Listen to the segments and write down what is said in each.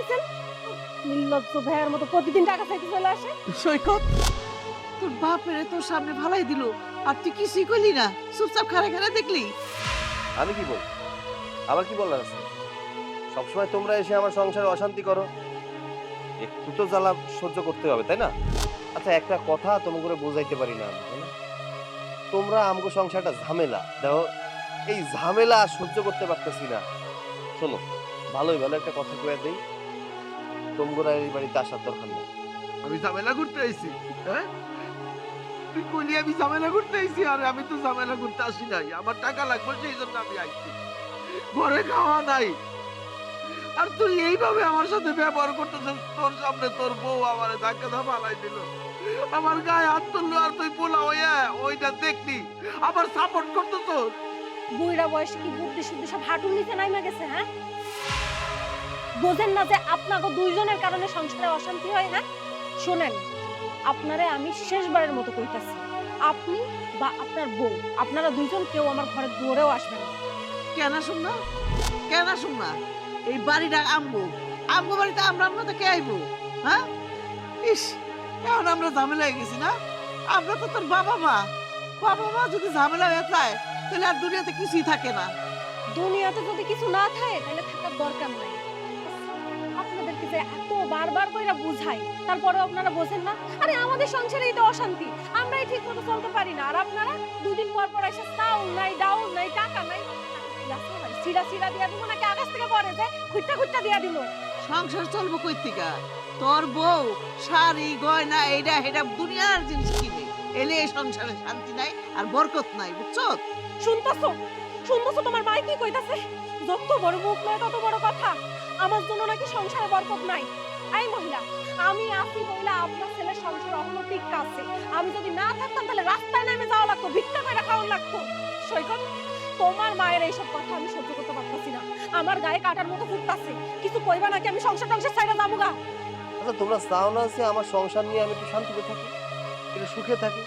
আনছেন? নির্লজ্জ ভাইয়ের মতো প্রতিদিন টাকা চাইতে চলে আসে। সৈকত, তোর বাপেরে তোর সামনে ভালাই দিল আর তুই কিছুই করলি না, চুপচাপ খাড়া খাড়া দেখলি। আমি কি বল, আমার কি বলার আছে? সবসময় তোমরা এসে আমার সংসারে অশান্তি করো, একটু তো জ্বালা সহ্য করতে হবে, তাই না? আচ্ছা, একটা কথা তোমাকে বোঝাইতে পারি না আমি, তাই না? তোমরা আমগো সংসারটা ঝামেলা দেখো, এই ঝামেলা আর সহ্য করতে পারতেছি না। শোনো, ভালোই ভালো একটা কথা কয়ে দেই, তোমরা এই বাড়িতে আসার দরকার নেই। আমি ঝামেলা করতে আইছি? হ্যাঁ, তুই কইলি আমি ঝামেলা করতে আইছি? আরে আমি তো ঝামেলা করতে আসি নাই, আমার টাকা লাগবে সেই জন্য আমি আইছি। ঘরে খাওয়া নাই আর তুই এইভাবে আমার সাথে ব্যবহার করতেছিস। তোর সামনে তোর বউ আমার ধাক্কা ধা ফালাই দিল, আমার গায়ে হাত তুললো, আর তুই পোলা হইয়া ওইটা দেখলি আবার সাপোর্ট করতেছ। বুইড়া বয়সে কি বুদ্ধি শুদ্ধি সব হাঁটুর নিচে নাইমা গেছে? হ্যাঁ, বোঝেন না যে আপনাকে দুইজনের কারণে সংসারে অশান্তি হয়? হ্যাঁ শোনেন, আপনারে আমি শেষবারের মতো কইতাছি, আপনি বা আপনার বউ, আপনারা দুইজন কেউ আমার ঘরের দুয়ারেও আসবেন না। কেন শুন না, কেন শুন না, এই বাড়িটা আমগো, আমগো বাড়িতে আমরা তো কে আইবো? হ্যাঁ, ইস, এখন আমরা ঝামেলা হয়ে গেছি না? আমরা তো তোর বাবা মা, বাবা মা যদি ঝামেলা হয়ে যায় তাহলে আর দুনিয়াতে কিছুই থাকে না। দুনিয়াতে যদি কিছু না থাকে তাহলে থাকার দরকার নাই। আপনাদেরকে যে এত বারবার কইরা বুঝাই, তারপরেও আপনারা বোঝেন না। আরে আমাদের সংসারেই তো অশান্তি, আমরাই ঠিক মতো চলতে পারি না, আর আপনারা দুদিন পর পর এসে চাউল নাই, ডাউল নাই, টাকা নাই। সিরা সিরা দিয়া দিব নাকি আকাশ থেকে পড়ে যে খুঁটটা খুঁটটা দিয়া দিব? সংসার চলবো কই থেকে? তোর বউ শাড়ি গয়না এইটা হেটা দুনিয়ার জিনিস কিনে এলে এই সংসারে শান্তি নাই আর বরকত নাই, বুঝছো? শুনতাছো, শুনতাছো তোমার মাই কি কইতাছে? যত বড় মুখ নয় তত বড় কথা। আমার জন্য নাকি সংসারে বরকত নাই। এই মহিলা, আমি আছি বইলা আপনার ছেলের সংসার এখনো ঠিক আছে। আমি যদি না থাকতাম তাহলে রাস্তায় নেমে যাওয়া লাগতো, ভিক্ষা করে খাওয়া লাগতো। সৈকত, তোমার মায়ের এইসব কথা আমি সহ্য করতে পারতাছি না। আমার গায়ে কাটার মতো ফুটতাছে। কিছু কইবা নাকি আমি সংসার টংসার ছাইড়া যাবো গা? আচ্ছা, তোমরা চাও না যে আমার সংসার নিয়ে আমি একটু শান্তিতে থাকি, একটু সুখে থাকি?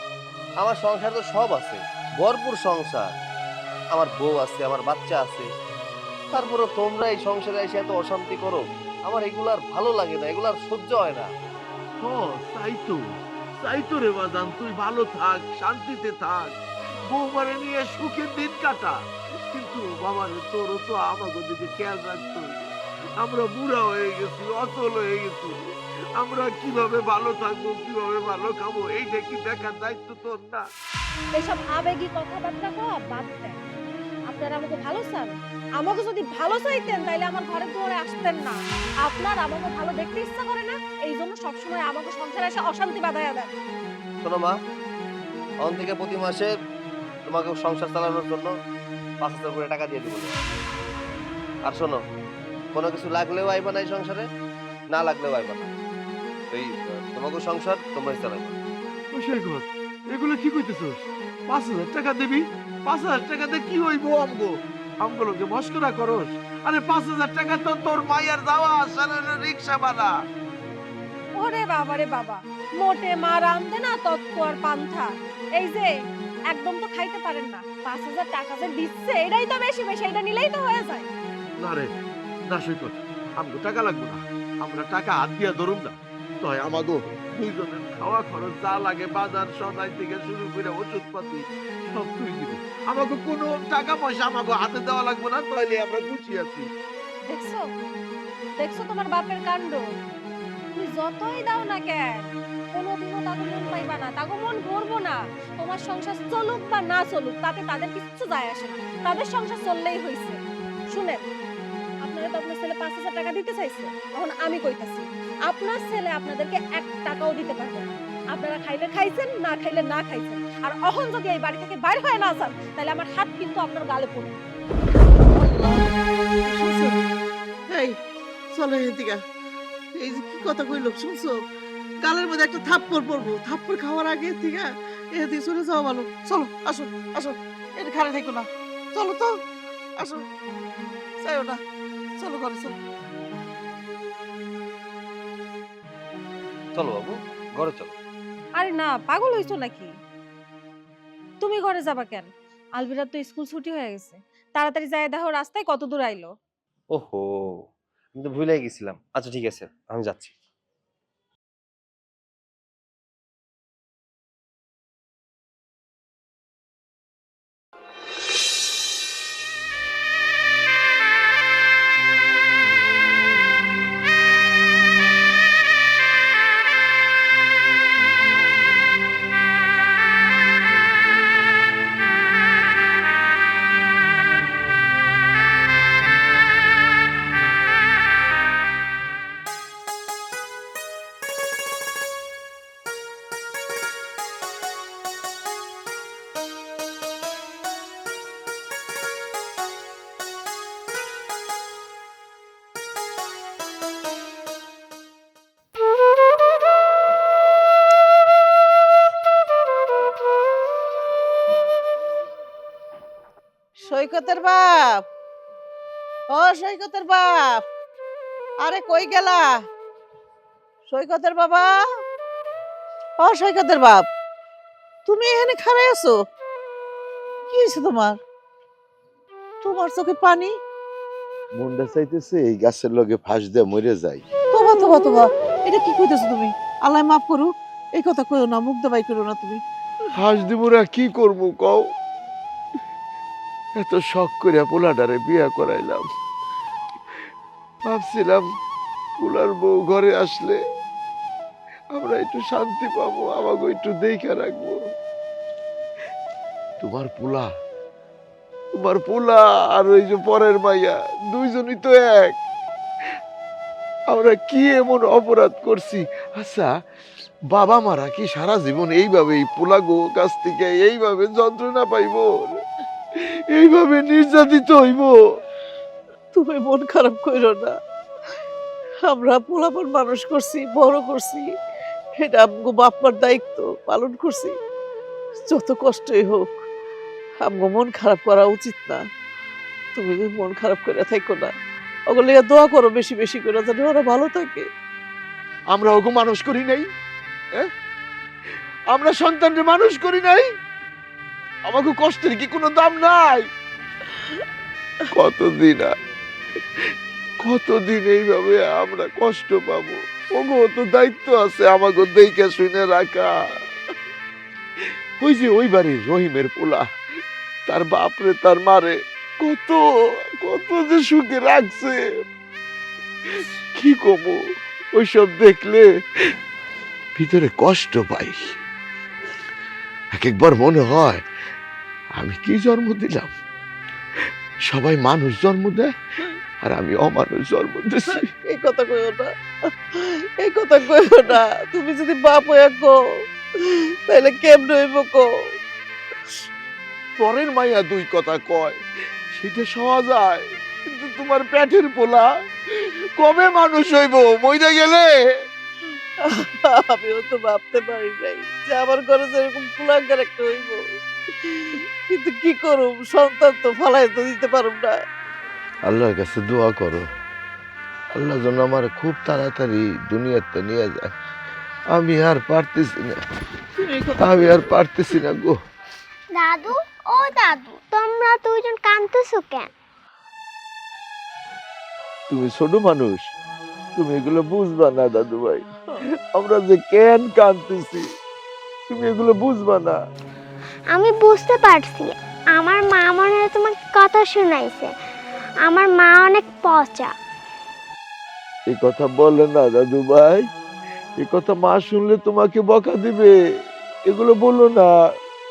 আমার সংসার তো সব আছে, ভরপুর সংসার, আমার বউ আছে, আমার বাচ্চা আছে। তারপরে তোমরা এই সংসারে এসে এত অশান্তি করো, আমার এগুলো আর ভালো লাগে না, এগুলো আর সহ্য হয় না। চাই তো রে বাজান, তুই ভালো থাক, শান্তিতে থাক, বৌমারে নিয়ে সুখের দিন কাটা। কিন্তু বাবা রে, তোরও তো আমাকে দিকে খেয়াল রাখতে হবে। আমরা বুড়া হয়ে গেছি, অচল হয়ে গেছি, আমরা কিভাবে ভালো থাকবো, কিভাবে ভালো খাবো, এইটা কি দেখার দায়িত্ব তোর না? এইসব আবেগী কথাবার্তা কওয়া বাদ দেন। আপনারা আমাকে ভালো চান? আমাকে যদি ভালো চাইতেন তাহলে আমার ঘরের দুয়ারে আসতেন না। আপনার আমাকে ভালো দেখতে ইচ্ছা করে না, এই জন্য সবসময় আমাকে সংসারে এসে অশান্তি বাধাইয়া দেন। শোনো মা, অন থেকে প্রতি মাসে তোমাকে সংসার চালানোর জন্য 5,000 করে টাকা দিয়ে দিব। আর শোনো, কোনো কিছু লাগলেও আইবা না এই সংসারে, না লাগলেও আইবা না। এই তোমাকে সংসার তোমরাই চালাইবা। সৈকত, এগুলো কি কইতেছস? 5,000 টাকা দিবি? 5,000 টাকা দিয়ে কি হইব? আমগুলোকে মস্করা করস? আরে 5,000 টাকা তো তোর মায়ের যাওয়া আসার রিক্সা ভাড়া। ওরে বাবা রে বাবা, মোটে মা রান্ধে না তত্ত্ব আর পান্থা। এই যে একদম তো খাইতে পারেন না, 5,000 টাকা যে দিচ্ছে এটাই তো বেশি বেশি, এটা নিলেই তো হয়ে যায়। না রে, না সৈকত, আমগো টাকা লাগবে না, আমরা টাকা হাত দিয়া ধরুম না। তয় আমাগো দুইজনের খাওয়া খরচ যা লাগে, বাজার সদাই থেকে শুরু করে ওষুধপাতি সব তুই দিবি। আমাকে কোনো টাকা পয়সা আমাকে হাতে দেওয়া লাগবে না, তাইলে আমরা খুশি আছি। দেখছো, দেখছো তোমার বাপের কাণ্ড। তুমি যতই দাও না কেন, কোনোদিনও তাকে মন পাইবা না, তাকে মন ভরবো না। তোমার সংসার চলুক বা না চলুক তাতে তাদের কিচ্ছু যায় আসে না, তাদের সংসার চললেই হয়েছে। শুনেন, আপনারা তো আপনার ছেলে 5,000 টাকা দিতে চাইছে, এখন আমি কইতাছি আপনার ছেলে আপনাদেরকে 1 টাকাও দিতে পারবে না। আপনারা খাইলে খাইছেন, না খাইলে না খাইছেন। আর অহন যদি এই বাড়ি থেকে বাইরে হয়ে না যান তাহলে আমার হাত কিন্তু আপনার গালে পড়বে। শুনছো? এই চলো এদিকে। এই যে কি কথা কইলো শুনছো? গালের মধ্যে একটা থাপ্পড় পড়বো, থাপ্পড় খাওয়ার আগে থেকে এদিকে চলে যাওয়া ভালো। চলো, আসো আসো, এটা খাড়ে থাকো না, চলো তো, আসো, চাইও না, চলো ঘরে চলো। চলো বাবু, ঘরে চলো। আরে না, পাগল হইছো নাকি? তুমি ঘরে যাবা কেন? আলভিরার তো স্কুল ছুটি হয়ে গেছে, তাড়াতাড়ি যায় দেখো রাস্তায় কত দূর আইলো। ওহো, কিন্তু ভুলেই গেছিলাম। আচ্ছা ঠিক আছে, আমি যাচ্ছি। সৈকতের বাপ, ও সৈকতের বাপ, আরে কই গেলা? সৈকতের বাবা, ও সৈকতের বাপ, তুমি এখানে খাড়াই আছো? কি হয়েছে তোমার? তোমার চোখে পানি? মনটা চাইতেছে এই গাছের লগে ফাঁস দিয়ে মরে যাই। তোবা তোবা তোবা, এটা কি কইতেছো তুমি? আল্লাহ মাফ করুক, এই কথা কইও না, মুখ দেবাই করো না তুমি। ফাঁস দিবরা কি করবো কও? এত শখ করে পোলাটারে বিয়া করাইলাম, ভাবছিলাম পোলার বউ ঘরে আসলে আমরা একটু শান্তি পাবো, আমাকে একটু দেখে রাখবো। তোমার পোলা, তোমার পোলা আর ওই যে পরের মাইয়া দুইজনই তো এক। আমরা কি এমন অপরাধ করছি? আচ্ছা, বাবা মারা কি সারা জীবন এইভাবে এই পোলা গো কাছ থেকে এইভাবে যন্ত্রণা পাইবো, এইভাবে নির্যাতিত হইব? তুমি মন খারাপ কইরো না, আমরা পোলাপন মানুষ করছি, বড় করছি, এটা আমগো বাপমার দায়িত্ব পালন করছি। যত কষ্টই হোক আমগো মন খারাপ করা উচিত না। তুমি মন খারাপ করে থাকো না, ওগুলো লিগে দোয়া করো বেশি বেশি করে, যেন ওরা ভালো থাকে। আমরা ওকে মানুষ করি নাই? আমরা সন্তানকে মানুষ করি নাই? আমাকে কষ্টের কি কোনো দাম নাই? কতদিন কতদিন এইভাবে আমরা কষ্ট পাবো? ওগো তো দায়িত্ব আছে আমাকে দেখে শুনে রাখা। ওই যে ওই বাড়ির রহিমের পোলা, তার বাপরে তার মারে কত কত যে সুখে রাখছে, কি কমো? ওইসব দেখলে ভিতরে কষ্ট পাই। এক একবার মনে হয় আমি কি জন্ম দিলাম? সবাই মানুষ জন্ম দেয় আর আমি অমানুষ জন্ম দিচ্ছি। এই কথা কইও না, এই কথা কইও না। তুমি যদি বাপ হইয়া কো তাহলে কেমন হইব কো? পরের মাইয়া দুই কথা কয় সেটা সহজ যায়, কিন্তু তোমার পেটের পোলা কবে মানুষ হইব মইরা গেলে? আমিও তো ভাবতে পারি নাই যে আমার ঘরে যেরকম কুলাঙ্গার একটা হইব, কিন্তু কি করুম, সন্তান তো ফালাই তো দিতে পারুম না। আল্লাহর কাছে দোয়া করো, আল্লাহ যেন আমার খুব তাড়াতাড়ি দুনিয়াতে নিয়ে যায়। আমি আর পারতেছি না, তুমি এই কথা আমি আর পারতেছি না গো। দাদু, ও দাদু, তোমরা দুইজন কাঁদতেছো কেন? তুমি ছোট মানুষ, তুমি এগুলো বুঝবা না দাদু ভাই। আমরা যে কেন কাঁদতেছি তুমি এগুলো বুঝবা না। আমি বুঝতে পারছি, আমার মা মনে হয় তোমাকে কথা শোনাইছে। আমার মা অনেক পচা। এই কথা বলে না দাদু ভাই, এই কথা মা শুনলে তোমাকে বকা দিবে। এগুলো বলো না,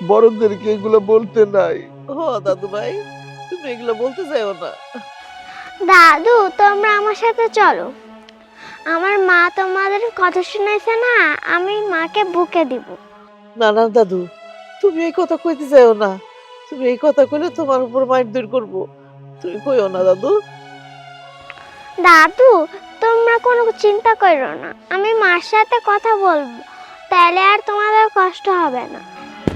বড়দেরকে এগুলো বলতে নাই। ও দাদু ভাই, তুমি এগুলো বলতে চাইও না। দাদু, তোমরা আমার সাথে চলো। আমার মা তোমাদের কথা শোনাইছে না, আমি মাকে বুকে দিব। না না দাদু, তুমি এই কথা কইতে চাইও না। তুমি এই কথা কইলে তোমার উপর মাইর দূর করবো, তুমি কইও না দাদু। দাদু, তোমরা কোনো চিন্তা করো না, আমি মার সাথে কথা বলবো, তাহলে আর তোমাদের কষ্ট হবে না।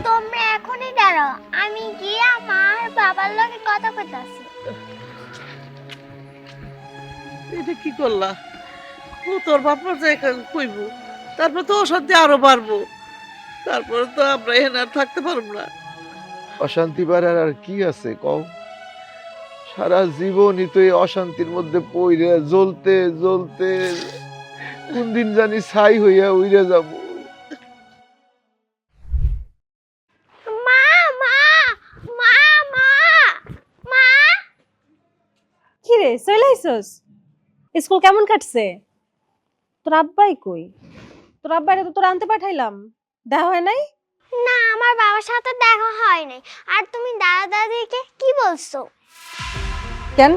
তোমরা এখনই দাঁড়াও, আমি গিয়ে মার বাবার লগে কথা কইতাছি। এটা কি করলা? ও তোর বাপমার জায়গা কইব, তারপর তো অশান্তি আরো বাড়বো, তারপরে তো আমরা এখানে আর থাকতে পারবো না। অশান্তি বাড়ার আর কি আছে কও? সারা জীবনই তো এই অশান্তির মধ্যে পইরে জ্বলতে জ্বলতে কোন দিন জানি ছাই হইয়া উইরে যাব। মা মা মা মা মা কি রে চলে আইছস? স্কুল কেমন কাটছে? তোর আব্বাই কই? তোর আব্বাইরে তো তোর আনতে পাঠাইলাম, দেখা হয় নাই? না, আমার বাবার সাথে দেখা হয় নাই। আর তুমি দাদা দাদিকে কি বলছো? কেন,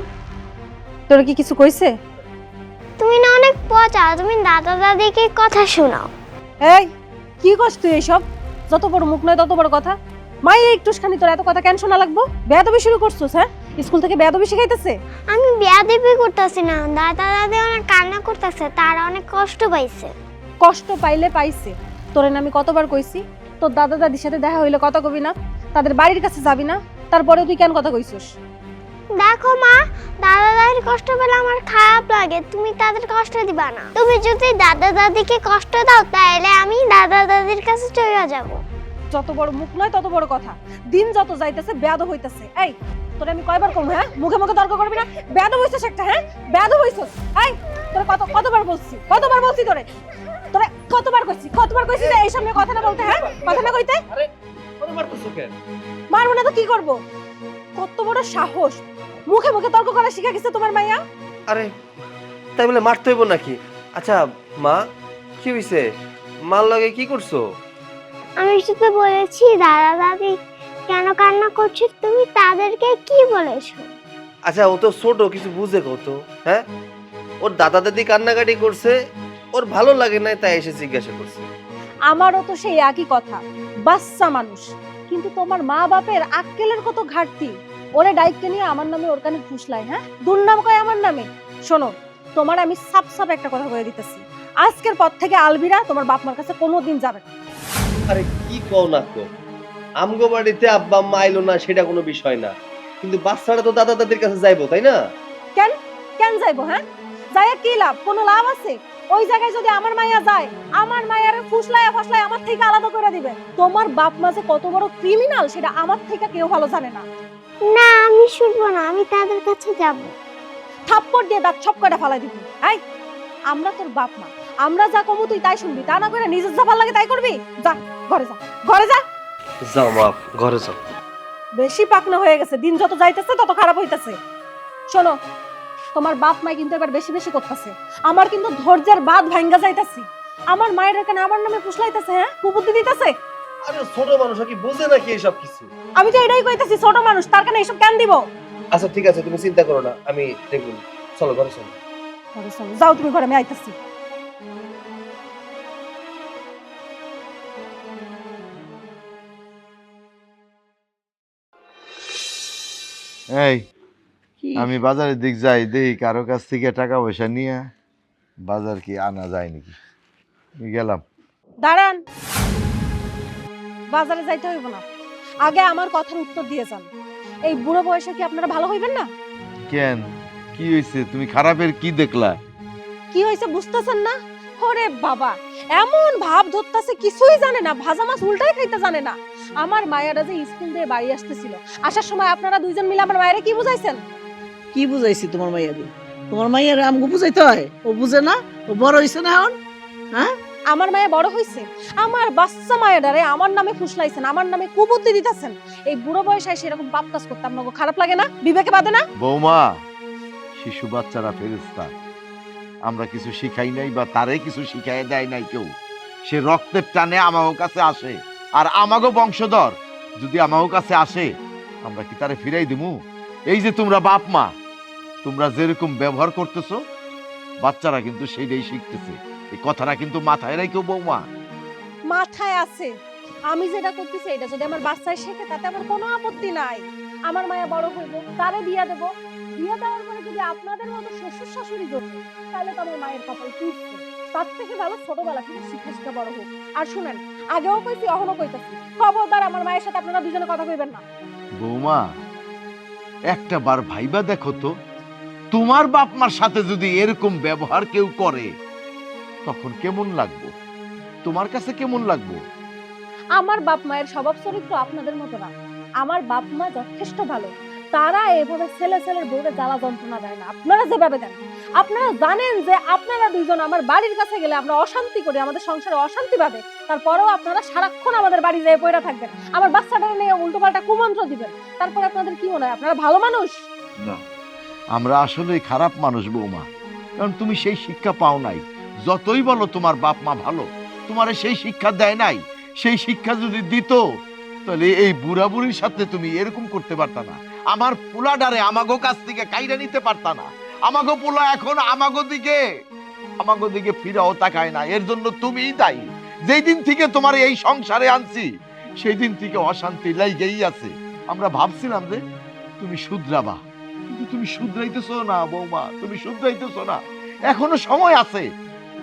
তোর কি কিছু কইছে? তুমি না অনেক পচা, তুমি দাদা দাদিকে কথা শোনাও। এই কি করছ তুই এইসব? যত বড় মুখ নয় তত বড় কথা। মাই একটুখানি তোর এত কথা কেন শোনা লাগবো? বেয়াদবি শুরু করছস? হ্যাঁ, স্কুল থেকে বেয়াদবি শিখাইতেছে? আমি বেয়াদবি করতেছি না, দাদা দাদি অনেক কান্না করতেছে, তারা অনেক কষ্ট পাইছে। কষ্ট পাইলে পাইছে, তোরে না আমি কতবার কইছি তোর দাদা দাদির সাথে দেখা হইলে কথা কবি না, তাদের বাড়ির কাছে যাবি না, তারপরে তুই কেন কথা কইছস? দেখো মা, দাদা দাদির কষ্ট পেলে আমার খারাপ লাগে, তুমি তাদের কষ্ট দিবা না। তুমি যদি দাদা দাদিকে কষ্ট দাও তাহলে আমি দাদা দাদির কাছে চলে যাব। যত বড় মুখ নয় তত বড় কথা। দিন যত যাইতেছে বেয়াদব হইতেছে। এই তোরে আমি কয়বার কম, হ্যাঁ মুখে মুখে তর্ক করবি না? বেয়াদব হইছস একটা, হ্যাঁ বেয়াদব হইছস। এই তোরে কতবার বলছি তোরে কতবার কইছি যে এই সামনে কথা না বলতে, হ্যাঁ কথা না কইতে। আরে ওরে মারতেছো কেন? মারবো না তো কি করব? কত বড় সাহস, মুখে মুখে তর্ক করা শিখা গেছে তোমার মাইয়া। আরে তাই বলে মারতে হইব নাকি? আচ্ছা মা, কি হইছে? মার লগে কি করছো? আমি শুধু বলেছি দাদা দাদি কেন কান্না করছে, তুমি তাদেরকে কি বলেছো? আচ্ছা ও তো ছোট, কিছু বুঝে কত, হ্যাঁ? ওর দাদা দাদি কান্নাকাটি করছে, ওর ভালো লাগে নাই তাই এসে জিজ্ঞাসা করছে। আমারও তো সেই একই কথা, বাচ্চা মানুষ, কিন্তু তোমার মা বাপের আক্কেলের কত ঘাটতি। ওরে ডাইককে নিয়ে আমার নামে ওর কানে ফুসলায়, হ্যাঁ দুর্নাম কয় আমার নামে। শোনো, তোমার আমি সাপ সাপ একটা কথা বলে দিতেছি, আজকের পর থেকে আলবিরা তোমার বাপ মার কাছে কোনোদিন যাবে না। আরে কি কও না কও, আমগো বাড়িতে আব্বা আম্মা আইলো না সেটা কোনো বিষয় না, কিন্তু বাচ্চারা তো দাদা দাদির কাছে যাইবো, তাই না? কেন কেন যাইবো? হ্যাঁ যাইয়া কি লাভ? কোনো লাভ আছে? ওই জায়গায় যদি আমার মাইয়া যায়, আমার মাইয়ারে ফুসলায় আমার থেকে আলাদা করে দিবে। তোমার বাপ মা যে কত বড় ক্রিমিনাল সেটা আমার থেকে কেউ ভালো জানে না। না, আমি শুনবো না, আমি তাদের কাছে যাব। থাপ্পড় দিয়ে দাঁত ছপ করে ফালাই দিবি। এই আমরা তোর বাপ মা, আমরা যা কমু তুই তাই শুনবি, তা না করে নিজের যা ভালো লাগে তাই করবি। যা ঘরে যা, ঘরে যা। যাও মা, ঘরে যাও। বেশি পাকনা হয়ে গেছে, দিন যত যাইতেছে তত খারাপ হইতেছে। শোনো, তোমার বাপ মা কিন্তু এবার বেশি বেশি করতেছে, আমার কিন্তু ধৈর্যের বাঁধ ভাঙ্গা যাইতাছে। আমার মায়ের এখানে আমার নামে ফুসলাইতেছে, হ্যাঁ কুবুদ্ধি দিতেছে। আরে ছোট মানুষ কি বোঝে নাকি এসব কিছু? আমি তো এটাই কইতাছি, ছোট মানুষ, তার কারণে এইসব কেন দিব? আচ্ছা ঠিক আছে, তুমি চিন্তা করো না, আমি দেখব। চলো ঘরে চলো। ঘরে চলো, যাও তুমি ঘরে, আমি আইতাছি। এই আমি বাজারের দিক যাই, দেখি কারো কাছ থেকে টাকা পয়সা নিয়ে বাজার কি আনা যায় নাকি। আমি গেলাম। দাঁড়ান, বাজারে যাইতে হইব না, আগে আমার কথার উত্তর দিয়ে যান। এই বুড়ো বয়সে কি আপনারা ভালো হইবেন না? কেন, কি হয়েছে? তুমি খারাপের কি দেখলা? কি হয়েছে বুঝতেছেন না? ওরে বাবা, এমন ভাব ধরতেছে কিছুই জানে না, ভাজা মাছ উল্টাই খাইতে জানে না। আমার মায়েরা যে স্কুল দিয়ে বাড়ি আসতেছিল, আসার সময় আপনারা দুইজন মিলে আমার মায়েরা কি বুঝাইছেন? কি বুঝাইছি তোমার মাইয়ারে? তোমার মাইয়ারে আমগো বুঝাইতে হয়? ও বুঝে না? ও বড় হইছে না এখন? হ্যাঁ, আমার মায়া বড় হইছে, আমার বাচ্চা মায়েরারে আমার নামে ফুসলাইছেন, আমার নামে কুবুদ্ধি দিতেছেন। এই বুড়ো বয়সে সেরকম পাপ কাজ করতে আপনাকে খারাপ লাগে না? বিবেকে বাদে না? বৌমা, শিশু বাচ্চারা ফেরেশতা, আমরা কিছু শিখাই নাই বা তারে কিছু শিখাই দেয় নাই কেউ। সে রক্তের টানে আমাগো কাছে আসে, আর আমাগো বংশধর যদি আমাগো কাছে আসে আমরা কি তারে ফিরাই দিমু? এই যে তোমরা বাপ মা, তোমরা যেরকম ব্যবহার করতেছো বাচ্চারা কিন্তু সেইটাই শিখতেছে। এই কথাটা কিন্তু মাথায় রাখো বৌমা। মাথায় আছে, আমি যেটা করতেছি এটা যদি আমার বাচ্চায় শেখে তাতে আমার কোনো আপত্তি নাই। আমার মায়া বড় হইব, তারে বিয়া দেব, বিয়া দেওয়ার পরে যদি আপনাদের মতো শ্বশুর শাশুড়ি জোটে তাহলে তো আমার মায়ের কপাল পুষছে। তার থেকে ভালো ছোটবেলা থেকে শিখে শিখে বড় হোক। আর শুনেন, আগেও কইছি এখনো কইতাছি, খবরদার আমার মায়ের সাথে আপনারা দুজনে কথা কইবেন না। বৌমা, একটা বার ভাইবা দেখো তো, তোমার বাপ মার সাথে যদি এরকম ব্যবহার কেউ করে তখন কেমন লাগবে? তোমার কাছে কেমন লাগবে? আমার বাপ মায়ের স্বভাব চরিত্র আপনাদের মতো না, আমার বাপ মা যথেষ্ট ভালো, তারা এভাবে ছেলে ছেলের বউরে জ্বালা যন্ত্রণা দেয় না, আপনারা যেভাবে দেন। আপনারা জানেন যে আপনারা দুইজন আমার বাড়ির কাছে গেলে আমরা অশান্তি করি, আমাদের সংসারে অশান্তি পাবে, তারপরেও আপনারা সারাক্ষণ আমাদের বাড়ি যেয়ে পড়ে থাকবেন, আমার বাচ্চাটা নিয়ে উল্টোপাল্টা কুমন্ত্র দিবেন। তারপরে আপনাদের কি মনে হয় আপনারা ভালো মানুষ? না, আমরা আসলে খারাপ মানুষ বৌমা, কারণ তুমি সেই শিক্ষা পাও নাই। যতই বলো তোমার বাপ মা ভালো, তোমার সেই শিক্ষা দেয় নাই। সেই শিক্ষা যদি দিত তাহলে এই বুড়া বুড়ির সাথে তুমি এরকম করতে পারতা না। আমার পোলাডারে আমাগো কাছ থেকে কাইরা নিতে পারতা না। আমাগো পোলা এখন আমাগো দিকে ফিরাও তাকায় না। এর জন্য তুমিই দায়ী। যেই দিন থেকে তোমার এই সংসারে আনছি সেই দিন থেকে অশান্তি লাইগেই আছে। আমরা ভাবছিলাম যে তুমি শুধরাবা, কিন্তু তুমি শুধরাইতেছো না বৌমা, তুমি শুধরাইতেছো না। এখনো সময় আছে।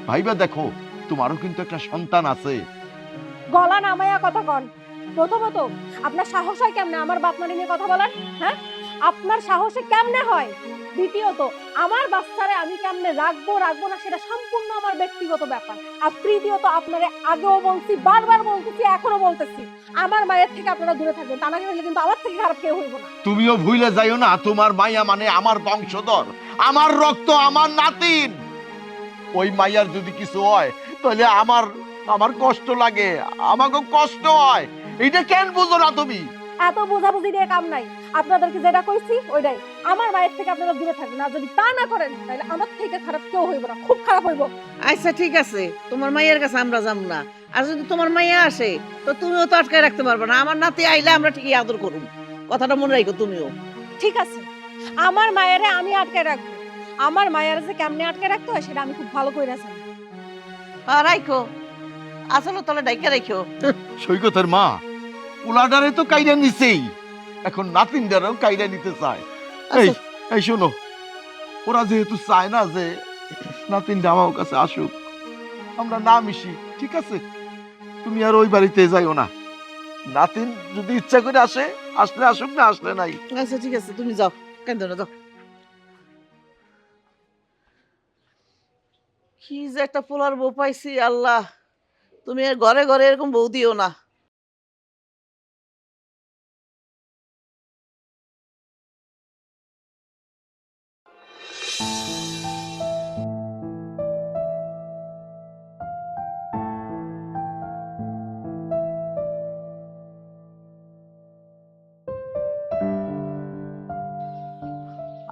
ভাইবা দেখো, তোমারও কিন্তু একটা সন্তান আছে। গলা নামাইয়া কথা কন। প্রথমত আপনার সাহস হয় কেমনে আমার বাপ মারি নিয়ে কথা বলার? হ্যাঁ, আপনার সাহসে কেমনে হয়? দ্বিতীয়ত আমার বাচ্চারে আমি কেমনে রাখবো না সেটা সম্পূর্ণ আমার ব্যক্তিগত ব্যাপার। আর তৃতীয়ত আপনারে আগেও বলছি, বারবার বলতেছি, এখনো বলতেছি, আমার মায়ের থেকে আপনারা দূরে থাকবেন, তা না হলে কিন্তু আমার থেকে খারাপ কেউ হইব না। তুমিও ভুলে যাইও না, তোমার মাইয়া মানে আমার বংশধর, আমার রক্ত, আমার নাতিন। ওই মাইয়ার যদি কিছু হয় তাহলে আমার কষ্ট লাগে, আমাকে কষ্ট হয়। এটা কেন বুঝো না তুমি? এত বোঝাবুঝি দিয়ে কাম নাই। আপনাদেরকে যেটা কইছি ওইটাই, আমার মায়ের থেকে আপনারা দূরে থাকবেন। আর যদি তা না করেন তাহলে আমার থেকে খারাপ কেউ হইব না, খুব খারাপ হইব। আচ্ছা ঠিক আছে, তোমার মাইয়ের কাছে আমরা যাম না। আর যদি তোমার মাইয়া আসে তো তুমিও তো আটকায় রাখতে পারবে না। আমার নাতি আইলে আমরা ঠিকই আদর করুম, কথাটা মনে রাখো তুমিও। ঠিক আছে, আমার মায়েরে আমি আটকে রাখবো। আমার মায়ের যে কেমনে আটকে রাখতে হয় সেটা আমি খুব ভালো করে জানি। রাখো, আসলে তাহলে ডাইকা রাখো। সৈকতের মা পোলাডারে তো কাইরা নিছেই, এখন নাতিনদারও কাইরা নিতে চায়। এই শোনো, ওরা যেহেতু চায় না যে নাতিনটা আমার কাছে আসুক, আমরা না মিশি, ঠিক আছে? তুমি আর ওই বাড়িতে যাইও না। নাতিন যদি ইচ্ছা করে আসলে আসুক, না আসলে নাই। আচ্ছা ঠিক আছে, তুমি যাও, কেন না যাও। কি যে একটা পোলার বউ পাইছি, আল্লাহ, তুমি আর ঘরে ঘরে এরকম বউ দিও না।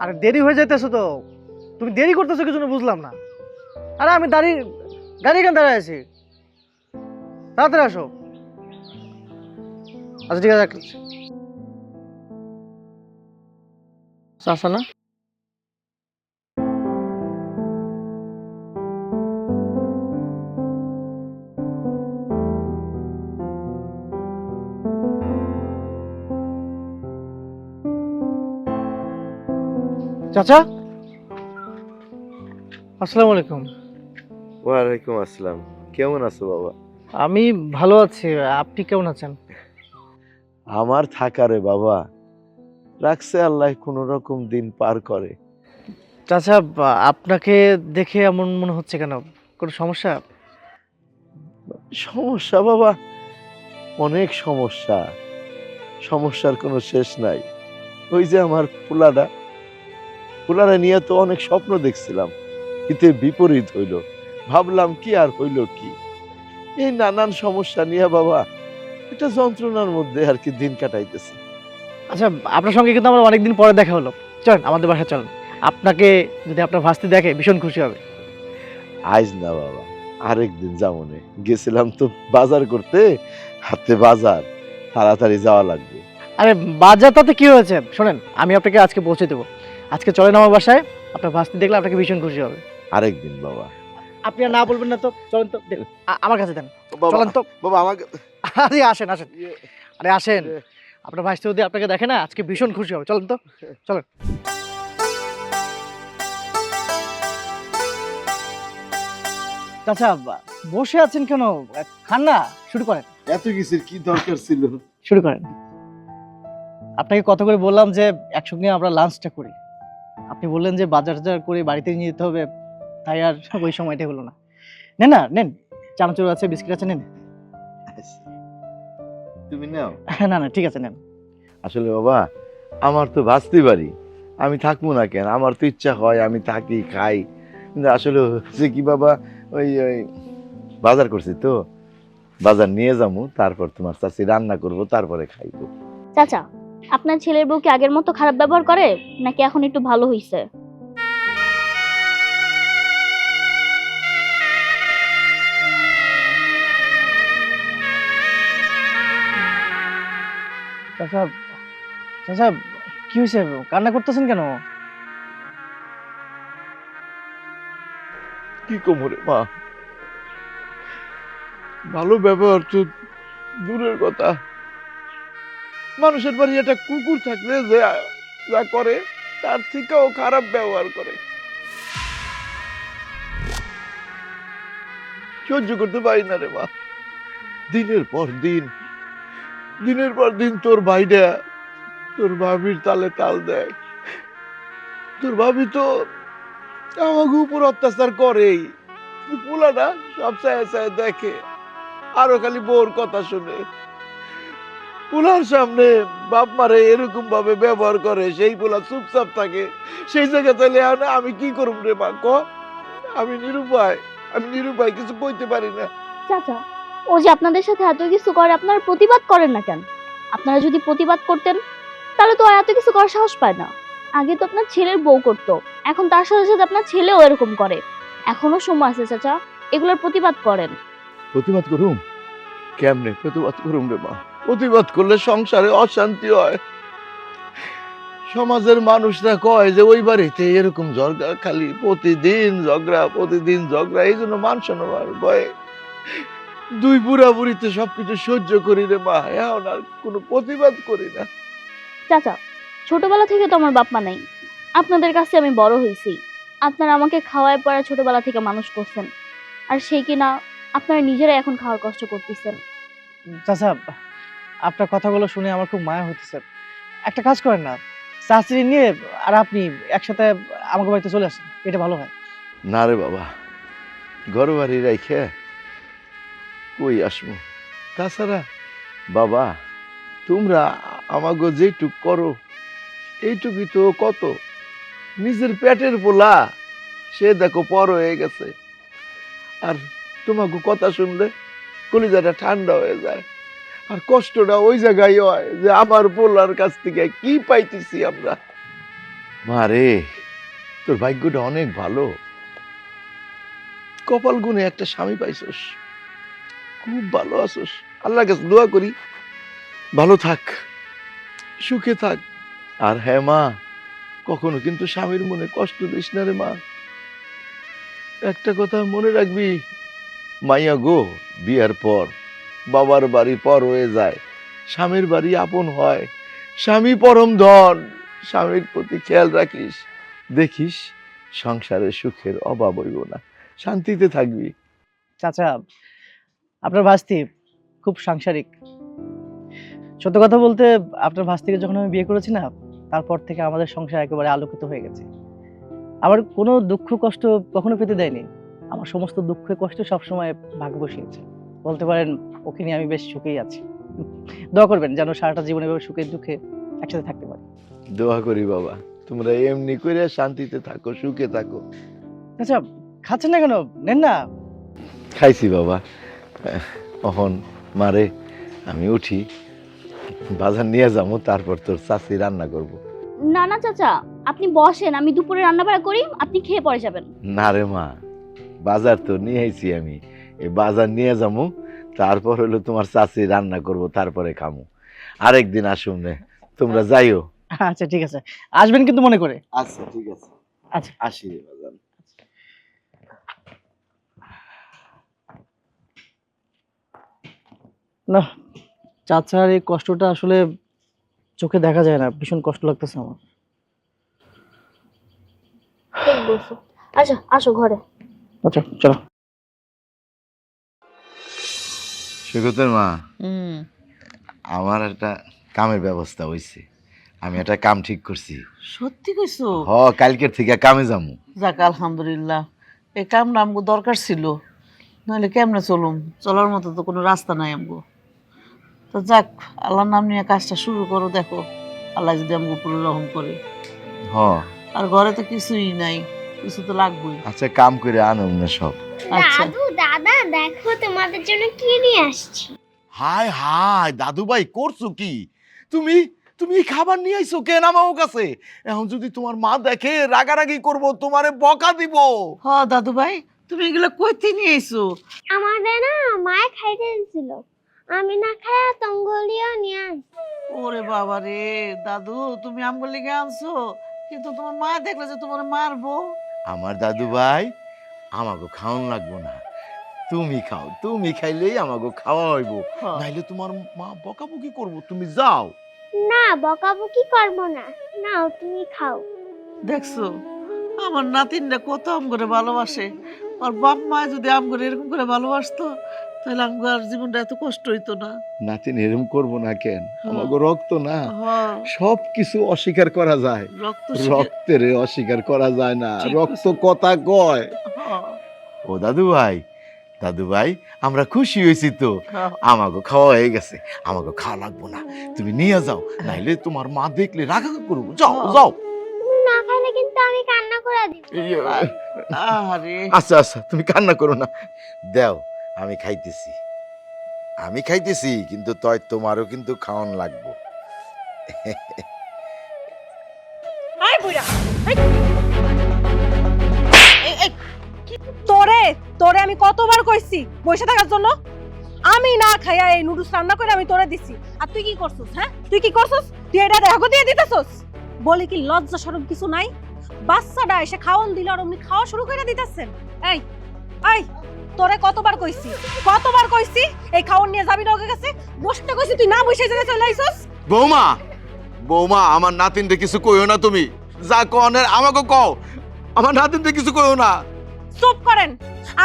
আরে দেরি হয়ে যাইতেছো তো, তুমি দেরি করতেছো কি জন্য বুঝলাম না। আরে আমি গাড়ি কেন দাঁড়ায় আছি, তাড়াতাড়ি আসো। আচ্ছা ঠিক আছে, আসা না। চাচা, আসসালামু আলাইকুম। ওয়ালাইকুম আসসালাম। কেমন আছো বাবা? আমি ভালো আছি, আপনি কেমন আছেন? আমার থাকারে বাবা, রাখছে আল্লাহ, কোন রকম দিন পার করে। চাচা, আপনাকে দেখে এমন মনে হচ্ছে কেন? কোনো সমস্যা? সমস্যা বাবা, অনেক সমস্যা, সমস্যার কোনো শেষ নাই। ওই যে আমার পোলারা নিয়ে তো অনেক স্বপ্ন দেখছিলাম, এতে বিপরীত হইল। ভাবলাম কি আর হইল কি, এই নানান সমস্যা নিয়ে বাবা এটা যন্ত্রণার মধ্যে আর কি দিন কাটাইতেছে। আচ্ছা, আপনার সঙ্গে কিন্তু আমার অনেকদিন পরে দেখা হলো। চলেন আমাদের বাসায় চলেন, আপনাকে যদি আপনার ভাস্তি দেখে ভীষণ খুশি হবে। আজ না বাবা, আরেকদিন যাবো নে। গেছিলাম তো বাজার করতে, হাতে বাজার, তাড়াতাড়ি যাওয়া লাগবে। আরে বাজার তাতে কি হয়েছে, শোনেন আমি আপনাকে আজকে পৌঁছে দেবো। আজকে চলেন আমার বাসায়, আপনার ভাস্তি দেখলে আপনাকে ভীষণ খুশি হবে। আরেকদিন বাবা। আপনি আর না বলবেন না তো? চলেন তো, আমার কাছে দেন, বাবা, চলেন তো। বাবা আমাকে আরে আসেন আরে আসেন, আপনার ভাস্তি যদি আপনাকে দেখে না আজকে ভীষণ খুশি হবে। চলেন তো, চলেন। চাচা, বসে আছেন কেন? খান না, শুরু করেন। এত কিছুর কি দরকার ছিল? শুরু করেন। আপনাকে কত করে বললাম যে একসঙ্গে আমরা লাঞ্চটা করি, আপনি বললেন যে বাজার করে বাড়িতে নিয়ে যেতে হবে, তাই আর ওই সময়টা হলো না। নেন না, নেন, চানাচুর আছে, বিস্কিট আছে, নেন। তুমি নাও। না না ঠিক আছে, নেন। আসলে বাবা আমার তো ভাসতে পারি, আমি থাকবো না কেন? আমার তো ইচ্ছা হয় আমি থাকি খাই, কিন্তু আসলে হচ্ছে কি বাবা, ওই ওই বাজার করছি তো, বাজার নিয়ে যাবো, তারপর তোমার চাচি রান্না করব, তারপরে খাইবো। চাচা, আপনার ছেলের বউ কি আগের মতো খারাপ ব্যবহার করে নাকি এখন একটু ভালো হইছে? চাচা, চাচা, কি হয়েছে? কান্না করতেছেন কেন? কি কোমরে মা, ভালো ব্যবহার তো দূরের কথা, মানুষের বাড়ি একটা কুকুর থাকলে যা করে তার থেকেও খারাপ ব্যবহার করে। সহ্য করতে পারি না রে মা। দিনের পর দিন তোর ভাইটা তোর ভাবির তালে তাল দেয়। তোর ভাবি তো আমাকে উপর অত্যাচার করেই, পোলাটা সব চায় চায় দেখে, আরো খালি বউর কথা শুনে। পোলার সামনে বাপ মারে এরকম ভাবে ব্যবহার করে, সেই পোলা চুপচাপ থাকে। সেই জায়গা তাইলে আমি কি করব রে মা, ক? আমি নিরুপায় কিছু কইতে পারি না। চাচা, ও যে আপনাদের সাথে এত কিছু করে, আপনারা প্রতিবাদ করেন না কেন? আপনারা যদি প্রতিবাদ করতেন তাহলে তো আর এত কিছু করার সাহস পায় না। আগে তো আপনার ছেলের বউ করতো, এখন তার সাথে সাথে আপনার ছেলেও এরকম করে। এখনো সময় আছে চাচা, এগুলোর প্রতিবাদ করেন। প্রতিবাদ করুম? কেমনে প্রতিবাদ করুম রে মা? প্রতিবাদ করলে সংসারে অশান্তি হয়। সমাজের মানুষরা কয় যে ওই বাড়িতে এরকম ঝগড়া, খালি প্রতিদিন ঝগড়া, এই জন্য মান সম্মান ভয়ে দুই বুড়া বুড়িতে সবকিছু সহ্য করি রে মা, এখন আর কোনো প্রতিবাদ করি না। চাচা, ছোটবেলা থেকে তো আমার বাপ মা নাই, আপনাদের কাছে আমি বড় হয়েছি। আপনারা আমাকে খাওয়ায় পড়ায় ছোটবেলা থেকে মানুষ করছেন, আর সেই কিনা আপনারা নিজেরা এখন খাওয়ার কষ্ট করতেছেন। চাচা, আপনার কথাগুলো শুনে আমার খুব মায়া হইতেছে। একটা কাজ করেন না, চাচি নিয়ে আর আপনি একসাথে আমাকে বাড়িতে চলে আসেন, এটা ভালো হয়। না রে বাবা, ঘর বাড়ি রাইখে কই আসবো? তাছাড়া বাবা, তোমরা আমাকে যেটুক করো এইটুকুই তো কত। নিজের পেটের পোলা সে দেখো পর হয়ে গেছে, আর তোমাকে কথা শুনলে কলিজাটা ঠান্ডা হয়ে যায়। আর কষ্টটা ওই জায়গায় হয় যে আমার পোলার কাছ থেকে কি পাইতেছি আমরা। মারে, তোর ভাগ্যটা অনেক ভালো, কপাল গুনে একটা স্বামী পাইছস, খুব ভালো আছস। আল্লাহর কাছে দোয়া করি ভালো থাক, সুখে থাক। আর হ্যাঁ মা, কখনো কিন্তু স্বামীর মনে কষ্ট দিস না রে মা। একটা কথা মনে রাখবি, মাইয়া গো, বিয়ার পর বাবার বাড়ি পর হয়ে যায়, স্বামীর বাড়ি আপন হয়। স্বামী পরম ধন, স্বামীর প্রতি খেয়াল রাখিস, দেখিস সংসারে সুখের অভাব হইব না, শান্তিতে থাকবি। চাচা, আপনার ভাস্তি খুব সাংসারিক। সত্য কথা বলতে, আপনার ভাস্তিকে যখন আমি বিয়ে করেছি না, তারপর থেকে আমাদের সংসার একেবারে আলোকিত হয়ে গেছে। আমার কোনো দুঃখ কষ্ট কখনো পেতে দেয়নি। আমার সমস্ত দুঃখ কষ্ট সবসময় ভাগ বসিয়েছে। বলতে পারেন ওকে নিয়ে আমি বেশ সুখেই আছি। দোয়া করবেন যেন সারাটা জীবন এভাবে সুখে দুঃখে একসাথে থাকতে পারি। দোয়া করি বাবা, তোমরা এমনি করে শান্তিতে থাকো, সুখে থাকো। আচ্ছা, খাচ্ছেন না কেন? নেন না। খাইছি বাবা। অহন মারে আমি উঠি, বাজার নিয়ে যাবো, তারপর তোর চাচি রান্না করব। না না চাচা, আপনি বসেন, আমি দুপুরে রান্না বাড়া করি, আপনি খেয়ে পরে যাবেন। না রে মা, বাজার তো নিয়ে আইছি আমি, এই বাজার নিয়ে যাবো, তারপর হলো তোমার চাচি রান্না করব, তারপরে খামু। আরেকদিন আসুন রে, তোমরা যাইও। আচ্ছা ঠিক আছে, আসবেন কিন্তু মনে করে। আচ্ছা ঠিক আছে, আচ্ছা আসি রে বাজান। না, চাচার এই কষ্টটা আসলে চোখে দেখা যায় না, ভীষণ কষ্ট লাগতেছে আমার। আচ্ছা আসো ঘরে। আচ্ছা চলো। সৈকতের মা, আমার একটা কামের ব্যবস্থা হইছে, আমি একটা কাম ঠিক করছি। সত্যি কইছো? হ, কালকের থেকে কামে যামু। যাক আলহামদুলিল্লাহ, এই কামটা আমগো দরকার ছিল, নাহলে কেমনে চলুম? চলার মতো তো কোনো রাস্তা নাই আমগো। তো যাক, আল্লাহর নাম নিয়ে কাজটা শুরু করো, দেখো আল্লাহ যদি আমাকে উপরে রহম করে। হ্যাঁ আর ঘরে তো কিছুই নাই, কিছু তো লাগবেই। আচ্ছা কাম করে আনুন না সব। আচ্ছা দাদু দাদা দেখো তোমাদের জন্য কি নিয়ে আসছি। হায় হায় দাদু ভাই করছো কি তুমি? তুমি এই খাবার নিয়ে আইছো কেন আমার কাছে? এখন যদি তোমার মা দেখে রাগারাগি করব, তোমারে বকা দিব। হ দাদু ভাই, তুমি এগুলো কইতে নিয়ে এসো? আমাদের না মায়ে খাইতে দিছিল, আমি না খায়া তঙ্গলিও নিয়ে আসছি। ওরে বাবা রে দাদু, তুমি আমগুলো লিগে আনছো, কিন্তু তোমার মা দেখলে যে তোমার মারবো। আমার দাদু ভাই আমাকে খাওয়ান লাগবো না, তুমি খাও, তুমি খাইলেই আমাকে খাওয়া হইব, হ্যাঁ। নাইলে তোমার মা বকাবকি করব। তুমি যাও। না বকাবকি করবো না, নাও তুমি খাও। দেখছো আমার নাতিনটা কত আম করে ভালোবাসে। আর বাপ মা যদি আম করে এরকম করে ভালোবাসতো, তাহলে আমার জীবনটা এত কষ্ট হইতো না। নাতিন এরম করবো না কেন? আমাকে রক্ত না, হ্যাঁ, সব কিছু অস্বীকার করা যায়, রক্ত রক্তের অস্বীকার করা যায় না। ঠিক রক্ত বলছো। কথা কয়। হ্যাঁ, ও দাদু ভাই, দাদু ভাই আমরা খুশি হয়েছি তো, হ্যাঁ। আমাকে খাওয়া হয়ে গেছে, আমাকে খাওয়া লাগবো না, তুমি নিয়ে যাও, নাইলে তোমার মা দেখলে রাগা করবো। যাও যাও। তুমি না খাইলে কিন্তু আমি কান্না করে দিব। আরে আচ্ছা আচ্ছা তুমি কান্না করো না, দাও আমি খাইতেছি, আমি খাইতেছি, কিন্তু তোমারও কিন্তু খাওয়ান লাগবো। আয় বুইড়া এই! তোরে তোরে আমি কতবার কইছি বসে থাকার জন্য? আমি না খাইয়া এই নুডলস রান্না করে আমি তোরে দিছি, আর তুই কি করছস? হ্যাঁ তুই কি করছস? তুই এটা দেখো দিয়ে দিতেছস? বলি কি লজ্জা শরম কিছু নাই? বাচ্চাটা এসে খাওন দিল আর অমনি খাওয়া শুরু করে দিতেছেন। এই এই তোরে কতবার কইছি, কতবার কইছি এই খাওন নিয়ে যাবি না ওকে কাছে? বসতে কইছি তুই না বসে জায়গায় চলে আইছস। বৌমা, বৌমা আমার নাতিনটা কিছু কইও না, তুমি যা কনের আমাকে কও, আমার নাতিনটা কিছু কইও না। চুপ করেন।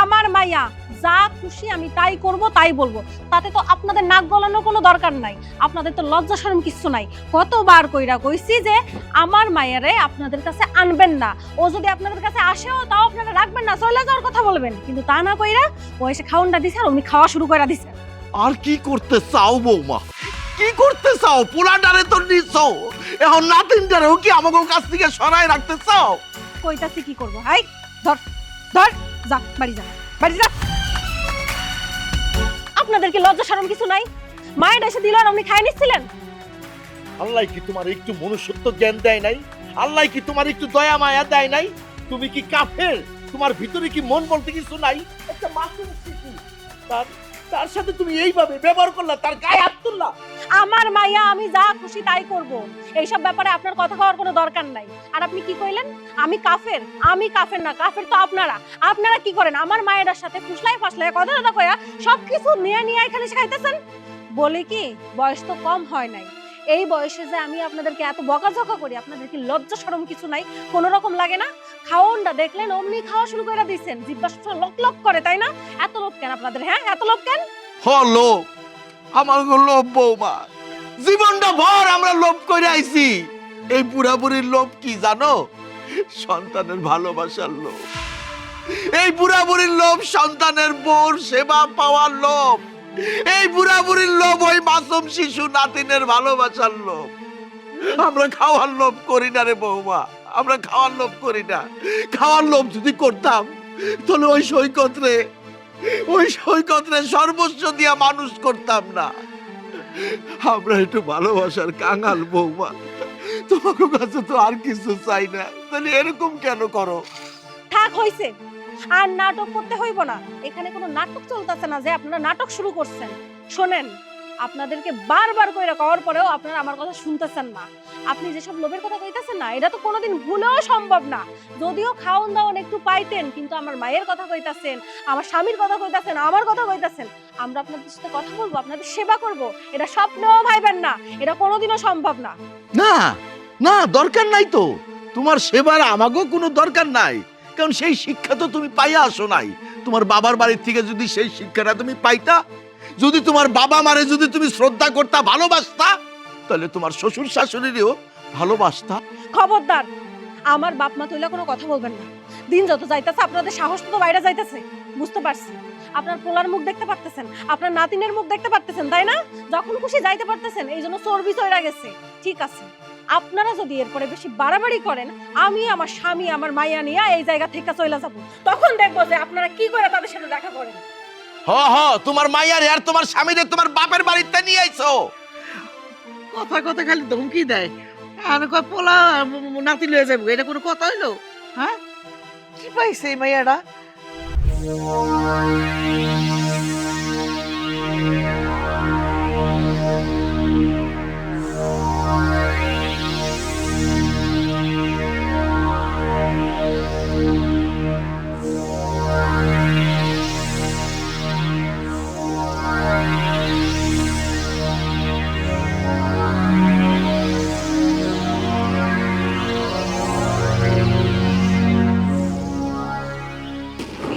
আমার মাইয়া যা খুশি আমি তাই করব, তাই বলবো, তাতে তো আপনাদের নাক গলানোর কোনো দরকার নাই। আপনাদের তো লজ্জা শরম কিছু নাই। কতবার কইরা কইছি যে আমার মায়েরে আপনাদের কাছে আনবেন না, ও যদি আপনাদের কাছে আসেও তাও আপনারা রাখবেন না, চলে যাওয়ার কথা বলবেন, কিন্তু তা না কইরা ও এসে খাওনটা দিছে আর উনি খাওয়া শুরু করে দিছে। আর কি করতে চাও বৌমা, কি করতে চাও? পোলাটারে তো নিছো, এখন নাতিনটারেও কি আমাকে কাছ থেকে সরাই রাখতে চাও? কইতাছি কি করব? হাই ধর ধর, যা বাড়ি যা, বাড়ি যা। আপনাদের কি লজ্জা শরম কিছু নাই? মায়ের এসে দিল আর আপনি খায় নিচ্ছিলেন? আল্লাহ কি তোমার একটু মনুষ্যত্ব জ্ঞান দেয় নাই? আল্লাহ কি তোমার একটু দয়া মায়া দেয় নাই? তুমি কি কাফের? তোমার ভিতরে কি মন বলতে কিছু নাই? একটা মাসুম শিশু, তার সাথে তুমি এইভাবে ব্যবহার করলা, তার গায়ে হাত তুললা। আমার মাইয়া আমি যা খুশি তাই করব, এইসব ব্যাপারে আপনার কথা কওয়ার কোনো দরকার নাই। আর আপনি কি কইলেন আমি কাফের? আমি কাফের না, কাফের তো আপনারা। আপনারা কি করেন আমার মায়ের সাথে ফুসলাই ফাসলাই কথা কথা কয়া সবকিছু নিয়ে নিয়ে এখানে খাইতেছেন। বলি কি বয়স তো কম হয় নাই, এই বয়সে যে আমি আপনাদেরকে এত বকাঝকা করি, আপনাদের কি লজ্জা শরম কিছু নাই? কোনো রকম লাগে না? খাওনটা দেখলেন অমনি খাওয়া শুরু করে দিচ্ছেন, জিব্বা লক লক করে, তাই না? এত লোভ কেন আপনাদের? হ্যাঁ এত লোভ কেন? হলো আমার লোভ বৌমা, জীবনটা ভর আমরা লোভ করে আইছি। এই বুড়াবুড়ির লোভ কি জানো? সন্তানের ভালোবাসার লোভ। এই বুড়াবুড়ির লোভ সন্তানের বোর সেবা পাওয়ার লোভ। এই বুড়াবুড়ির লোভ ওই মাসুম শিশু নাতিনের ভালোবাসার লোভ। আমরা খাওয়ার লোভ করি না রে বৌমা, আমরা খাওয়ার লোভ করি না। খাওয়ার লোভ যদি করতাম তাহলে ওই সৈকতরে সর্বস্ব দিয়া মানুষ করতাম না। আমরা একটু ভালোবাসার কাঙাল বৌমা, তোমার কাছে তো আর কিছু চাই না, তাহলে এরকম কেন করো? থাক হইছে, আর নাটক করতে হইব না। এখানে কোনো নাটক চলতেছে না যে আপনারা নাটক শুরু করছেন। শোনেন, আপনাদেরকে বারবার কইরা কওয়ার পরেও আপনারা আমার কথা শুনতেছেন না। আপনি যেসব লোভের কথা কইতাছেন না, এটা তো কোনোদিন ভুলেও সম্ভব না। যদিও খাওন দাওন একটু পাইতেন, কিন্তু আমার মায়ের কথা কইতাছেন, আমার স্বামীর কথা কইতাছেন, আমার কথা কইতাছেন। আমরা আপনাদের সাথে কথা বলবো, আপনাদের সেবা করব, এটা স্বপ্নেও ভাইবেন না, এটা কোনোদিনও সম্ভব না। না না, দরকার নাই তো, তোমার সেবার আমাকেও কোনো দরকার নাই, কারণ সেই শিক্ষা তো তুমি পাইয়া আসো নাই। তোমার বাবার বাড়ির থেকে যদি সেই শিক্ষাটা তুমি পাইতা, যদি তোমার বাবা মারে যদি তুমি শ্রদ্ধা করতা, ভালোবাসতা, তাহলে তোমার শ্বশুর শাশুড়িরও ভালোবাসতা। খবরদার, আমার বাপ মা তুইলা কোনো কথা বলবেন না। দিন যত যাইতেছে আপনাদের সাহস তো বাইরে যাইতেছে, বুঝতে পারছি। আপনার পোলার মুখ দেখতে পারতেছেন, আপনার নাতিনের মুখ দেখতে পারতেছেন, তাই না? যখন খুশি যাইতে পারতেছেন, এই জন্য চর্বি চড়া গেছে। ঠিক আছে, আপনারা যদি এরপরে বেশি বাড়াবাড়ি করেন, আমি আমার স্বামী আমার মাইয়া নিয়ে এই জায়গা থেকে চলে যাব। তখন দেখবো যে আপনারা কি করে তাদের সাথে দেখা করেন। তোমার মাইয়ার আর তোমার স্বামীদের তোমার বাপের বাড়িতে নিয়ে আইছো। কথা কথা খালি ধমকি দেয়, আর কয় পোলা নাতি লয়ে যাবো, এটা কোনো কথা হইলো? হ্যাঁ, কি পাইছে এই মাইয়াটা?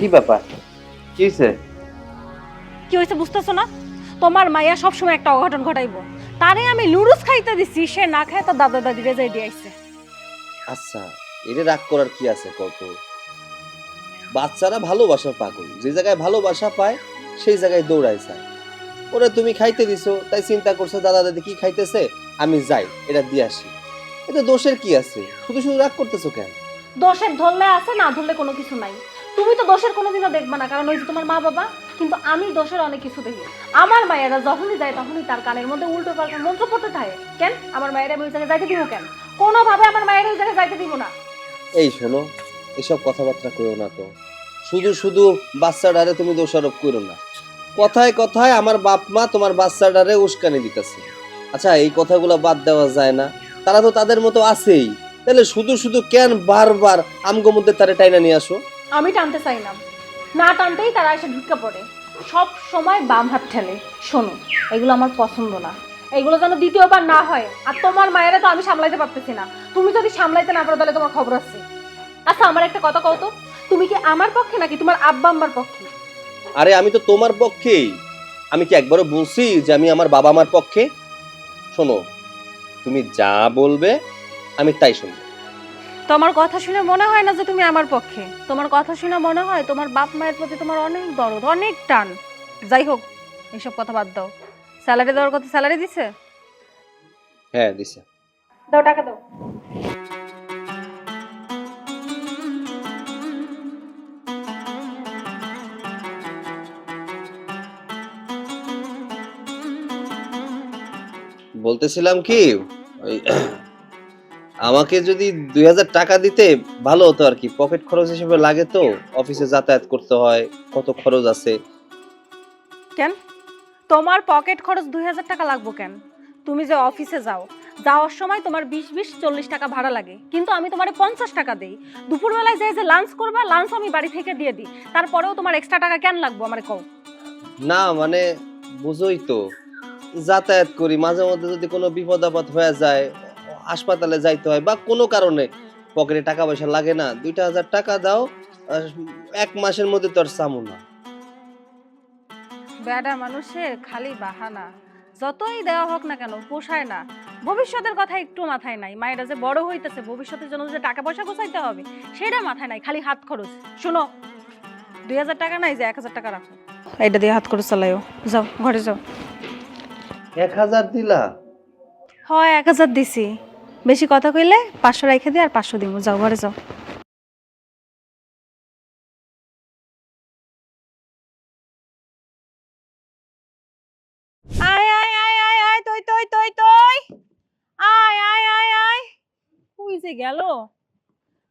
কি ব্যাপার, কি হয়েছে? কি হয়েছে বুঝতেছো না? তোমার মাইয়া সবসময় একটা অঘটন ঘটাইবো। তারে আমি নুডলস খাইতে দিছি, সে না খায় তার দাদা দাদি রেজাই দিয়ে আইছে। আচ্ছা, এর রাগ করার কি আছে কত? বাচ্চারা ভালোবাসার পাগল, যে জায়গায় ভালোবাসা পায় সেই জায়গায় দৌড়ায় যায়। ওরা তুমি খাইতে দিছো তাই চিন্তা করছো দাদা দাদি কি খাইতেছে, আমি যাই এটা দিয়ে আসি। এতে দোষের কি আছে? শুধু শুধু রাগ করতেছো কেন? দোষের ধরলে আছে, না ধরলে কোনো কিছু নাই। তুমি তো দোষের কোনোদিনও দেখবা না, কারণ ওই যে তোমার মা বাবা। কিন্তু আমি দোষের অনেক কিছু দেখি। আমার মায়েরা যখনই যায় তখনই তার কানের মধ্যে উল্টো পাল্টা মন্ত্র পড়তে থাকে। কেন আমার মায়েরা ওই জায়গায় যাইতে দিব কেন? কোনোভাবে আমার মায়েরা ওই জায়গায় যাইতে দিব না। এই শোনো, এসব কথাবার্তা করো না তো। শুধু শুধু বাচ্চাটারে তুমি দোষারোপ করো না। কথায় কথায় আমার বাপ মা তোমার বাচ্চাটারে উস্কানি দিতেছে। আচ্ছা, এই কথাগুলো বাদ দেওয়া যায় না? তারা তো তাদের মতো আছেই, তাহলে শুধু শুধু কেন বারবার আমগো মধ্যে তারে টাইনা নিয়ে আসো? আমি টানতে চাই না, না টানতেই তারা এসে ঢুকে পড়ে। সব সময় বাম হাত ঠেলে। শোনো, এগুলো আমার পছন্দ না। এগুলো যেন দ্বিতীয়বার না হয়। আর তোমার মায়েরা তো আমি সামলাইতে পারতেছি না। তুমি যদি সামলাইতে না পারো তাহলে তোমার খবর আছে। আচ্ছা, আমার একটা কথা কও তো, তুমি কি আমার পক্ষে নাকি তোমার আব্বা আম্মার পক্ষে? আরে আমি তো তোমার পক্ষেই। আমি কি একবারও বলছি যে আমি আমার বাবা মার পক্ষে? শোনো, তুমি যা বলবে আমি তাই শুনবো। তোমার কথা শুনে মনে হয় না যে তুমি আমার পক্ষে। তোমার কথা শুনে মনে হয় তোমার বাপ মায়ের প্রতি তোমার অনেক দরদ, অনেক টান। যাই হোক, এইসব কথা বাদ দাও। স্যালারি দেওয়ার কথা স্যালারি দিছে? হ্যাঁ দিছে। দাও, টাকা দাও। বলতেছিলাম কি, ওই আমাকে যদি 2000 টাকা দিতে ভালো হতো আর কি। পকেট খরচ হিসেবে লাগে তো, অফিসে যাতায়াত করতে হয়, কত খরচ আছে। কেন তোমার পকেট খরচ 2000 টাকা লাগবো কেন? তুমি যে অফিসে যাও, যাওয়ার সময় তোমার 20-40 টাকা ভাড়া লাগে, কিন্তু আমি তোমারে 50 টাকা দেই। দুপুরবেলায় যে লাঞ্চ করবা, লাঞ্চ আমি বাড়ি থেকে দিয়ে দিই। তারপরেও তোমার এক্সট্রা টাকা কেন লাগবো আমারে কও? না মানে বুঝোই তো, যাতায়াত করি, মাঝে মধ্যে যদি কোনো বিপদ আপদ হয়ে যায়, হাসপাতালে যাইতে হয় বা কোনো কারণে পকেটে টাকা পয়সা লাগে না, 2000 টাকা দাও, এক মাসের মধ্যে তো আর চামু না। বেডা মানুষের খালি বাহানা। যতই দেওয়া হোক না কেন পোষায় না। ভবিষ্যতের কথা একটু মাথায় নাই। মায়েরা যে বড় হইতেছে, ভবিষ্যতের জন্য যে টাকা পয়সা গোছাইতে হবে সেটা মাথায় নাই, খালি হাত খরচ। শুনো, 2000 টাকা নাই, যে 1000 টাকা রাখো, এটা দিয়ে হাত খরচ চালাইও। যাও ঘরে যাও। 1000 দিলা? হয় 1000 দিছি। বেশি কথা কইলে 500 রেখে দিই, আর 500 দিব। যাও ঘরে যাও। আয় আয় আয় আয় আয়, তুই তুই তুই তুই আয় আয় আয় আয়। কই যে গেল?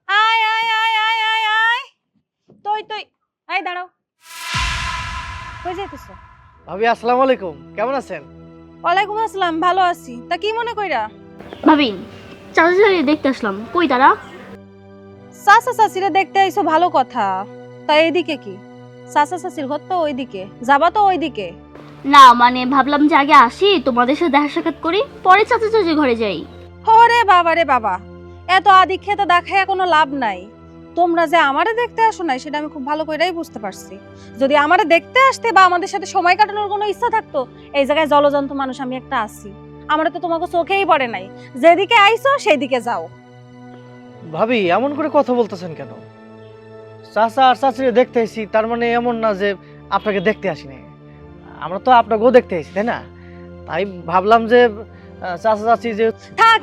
আয় আয় আয় আয় আয় আয়, তুই তুই। আয় দাঁড়াও, কই যাইতেছ? ভাবি আসসালামু আলাইকুম, কেমন আছেন? ওয়ালাইকুম আসসালাম, ভালো আছি। তা কি মনে কইরা? ভাবি, চাচা চাচি দেখতে আসলাম, কই তারা? চাচা চাচিরা দেখতে আইছো, ভালো কথা। তা এইদিকে কি? চাচা চাচির ঘর তো ওইদিকে, যাবা তো ওইদিকে। না মানে ভাবলাম যে আগে আসি, তোমাদের সাথে দেখা সাক্ষাৎ করি, পরে চাচা চাচি ঘরে যাই। ওরে বাবা রে বাবা, এত আদিক্ষেতা দেখায় কোনো লাভ নাই। তোমরা যে আমারে দেখতে আসো নাই সেটা আমি খুব ভালো করেই বুঝতে পারছি। যদি আমারে দেখতে আসতে বা আমাদের সাথে সময় কাটানোর কোনো ইচ্ছা থাকতো, এই জায়গায় জলজন্ত মানুষ আমি একটা আছি। আমারে তো তোমাকে চোখেই পড়ে নাই। যেদিকে আইছো সেই দিকে যাও। ভাবি এমন করে কথা বলতেছেন কেন? চাচা আর চাচিরে দেখতে আসি, তার মানে এমন না যে আপনাকে দেখতে আসিনি। আমরা তো আপনাকেও দেখতে আসি, তাই না? তাই ভাবলাম যে চাচা চাচি যে থাক,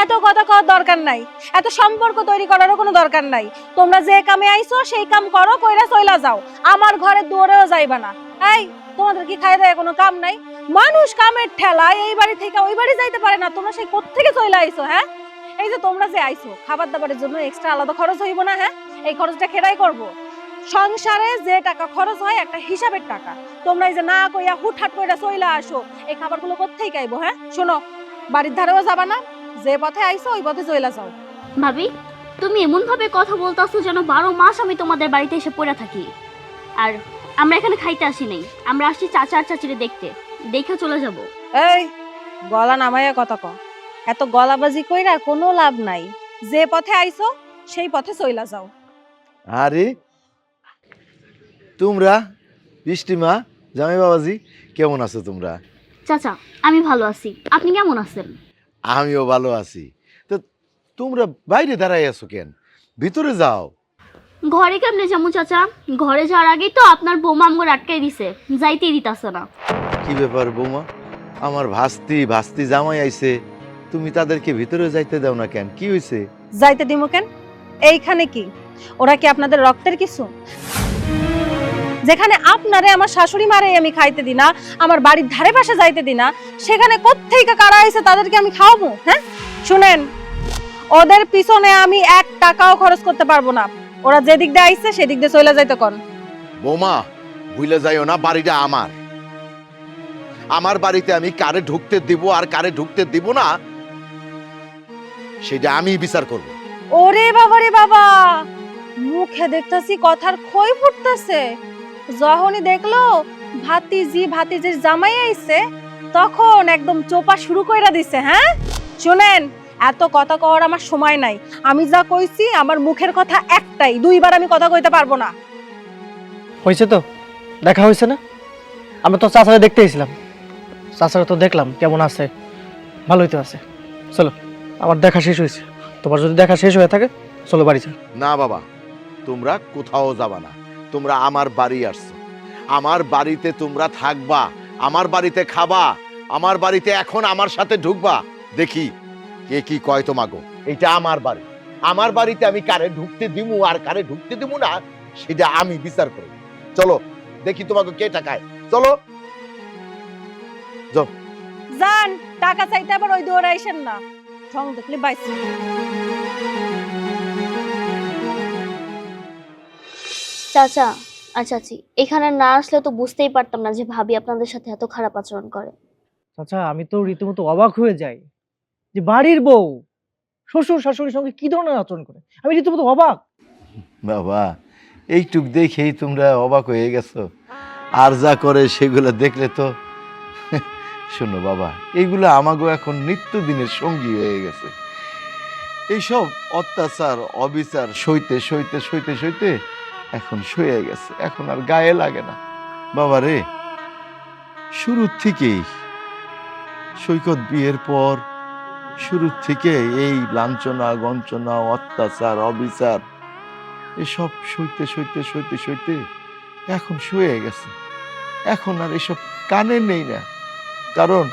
এত কথা কওয়ার দরকার নাই, এত সম্পর্ক তৈরি করারও কোনো দরকার নাই। তোমরা যে কামে আইছো সেই কাম করো, কইরা চইলা যাও, আমার ঘরে দৌড়েও যাইবা না। এই তোমাদের কি খাই দেয় কোনো কাম নাই? মানুষ কামের ঠেলায় এই বাড়ি থেকে ওই বাড়ি যাইতে পারে না, তোমরা সেই কোত্থেকে চইলা আইছো? হ্যাঁ, এই যে তোমরা যে আইছো, খাবার দাবারের জন্য এক্সট্রা আলাদা খরচ হইব না? হ্যাঁ, এই খরচটা খেরাই করব। সংসারে যে টাকা খরচ হয় একটা হিসাবের টাকা, তোমরা এই যে না কইয়া হুটহাট কইরা চইলা আসো, এই খাবারগুলো কোত্থেকে খাইবো? হ্যাঁ শোনো, বাড়ির ধারেও যাবা না, যে পথে আইছো ওই পথে চইলা যাও। ভাবি, তুমি এমন ভাবে কথা বলতাছো যেন 12 মাস আমি তোমাদের বাড়িতে এসে পড়ে থাকি। আর আমরা এখানে খাইতে আসি নাই, আমরা আসছি চাচা আর চাচিরে দেখতে, দেখে চলে যাব। এই গলা নামাইয়া কথা ক, এত গলাবাজি কইরা কোনো লাভ নাই, যে পথে আইছো সেই পথে চইলা যাও। আরে তোমরা বৃষ্টিমা, জামাই বাবাজি, কেমন আছো তোমরা? চাচা আমি ভালো আছি, আপনি কেমন আছেন? আমিও ভালো আছি। তো তোমরা বাইরে দাঁড়াই আছো কেন? ভিতরে যাও। ঘরে কেমনে যাবো চাচা? ঘরে যাওয়ার আগেই তো আপনার বৌমা আমগো আটকাই দিছে, যাইতেই দিতাছে না। কি ব্যাপার বৌমা? আমার ভাস্তি জামাই আইছে, তুমি তাদেরকে ভিতরে যাইতে দাও না কেন? কি হয়েছে? যাইতে দিমু কেন? এইখানে কি ওরা কি আপনাদের রক্তের কিছু? যেখানে আপনারে আমার শাশুড়ি মারে আমি খাইতে দি না, আমার বাড়ির ধারে পাশে যাইতে দি না, সেখানে কোত্থেকে কারা আইছে তাদেরকে আমি খাওয়াবো? হ্যাঁ শুনেন, ওদের পিছনে আমি 1 টাকাও খরচ করতে পারবো না। ওরা যেদিক দিয়ে আইছে সেদিক দিয়ে চলে যাইতে কোন। বৌমা ভুলে যাইও না, বাড়িটা আমার। আমার বাড়িতে আমি কারে ঢুকতে দিব আর কারে ঢুকতে দিব না সেটা আমি বিচার করব। ওরে বাবা রে বাবা, মুখে দেখতাছি কথার খই ফুটতেছে। যখনই দেখলো ভাতিজির জামাই আইছে তখন একদম চোপা শুরু কইরা দিছে। হ্যাঁ শুনেন, এত কথা কওয়ার আমার সময় নাই। আমি যা কইছি আমার মুখের কথা একটাই, 2 বার আমি কথা কইতে পারবো না। হয়েছে তো, দেখা হয়েছে না? আমরা তো চাচারা দেখতে এসেছিলাম, চাচারা তো দেখলাম কেমন আছে, ভালোই তো আছে। চলো, আমার দেখা শেষ হয়েছে, তোমার যদি দেখা শেষ হয়ে থাকে চলো বাড়ি চলো। না বাবা, তোমরা কোথাও যাবা না। তোমরা আমার বাড়ি আসছো, আমার বাড়িতে তোমরা থাকবা, আমার বাড়িতে খাবা, আমার বাড়িতে এখন আমার সাথে ঢুকবা। দেখি কে কি কয় তোমাগো। এটা আমার বাড়ি, আমার বাড়িতে আমি কারে ঢুকতে দিমু আর কারে ঢুকতে দিমু না সেটা আমি বিচার করব। চলো দেখি তোমাকে কে টাকায়। চলো যাও। জান, টাকা চাইতে আবার ওই দৌড়ে আইসেন না, ঠং দেখলে বাইছে। চাচা আর চাচি, এখানে না আসলে তো বুঝতেই পারতাম না যে ভাবি আপনাদের সাথে এত খারাপ আচরণ করে। চাচা আমি তো রীতিমতো অবাক হয়ে যাই যে বাড়ির বউ শ্বশুর শাশুড়ির সঙ্গে কি ধরনের আচরণ করে, আমি রীতিমতো অবাক। বাবা এইটুক দেখেই তোমরা অবাক হয়ে গেছো, আর যা করে সেগুলো দেখলে তো শোনো বাবা, এইগুলো আমাগো এখন নিত্যদিনের সঙ্গী হয়ে গেছে। এইসব অত্যাচার অবিচার সইতে সইতে সইতে সইতে এখন সয়ে গেছে, এখন আর গায়ে লাগে না। বাবা রে, শুরুর থেকেই সৈকত বিয়ের পর শুরুর থেকে এই লাঞ্ছনা গঞ্চনা অত্যাচার অবিচার এসব সইতে সইতে সইতে সইতে এখন শুয়ে গেছে। এখন আর এসব কানে নেই না। কারণ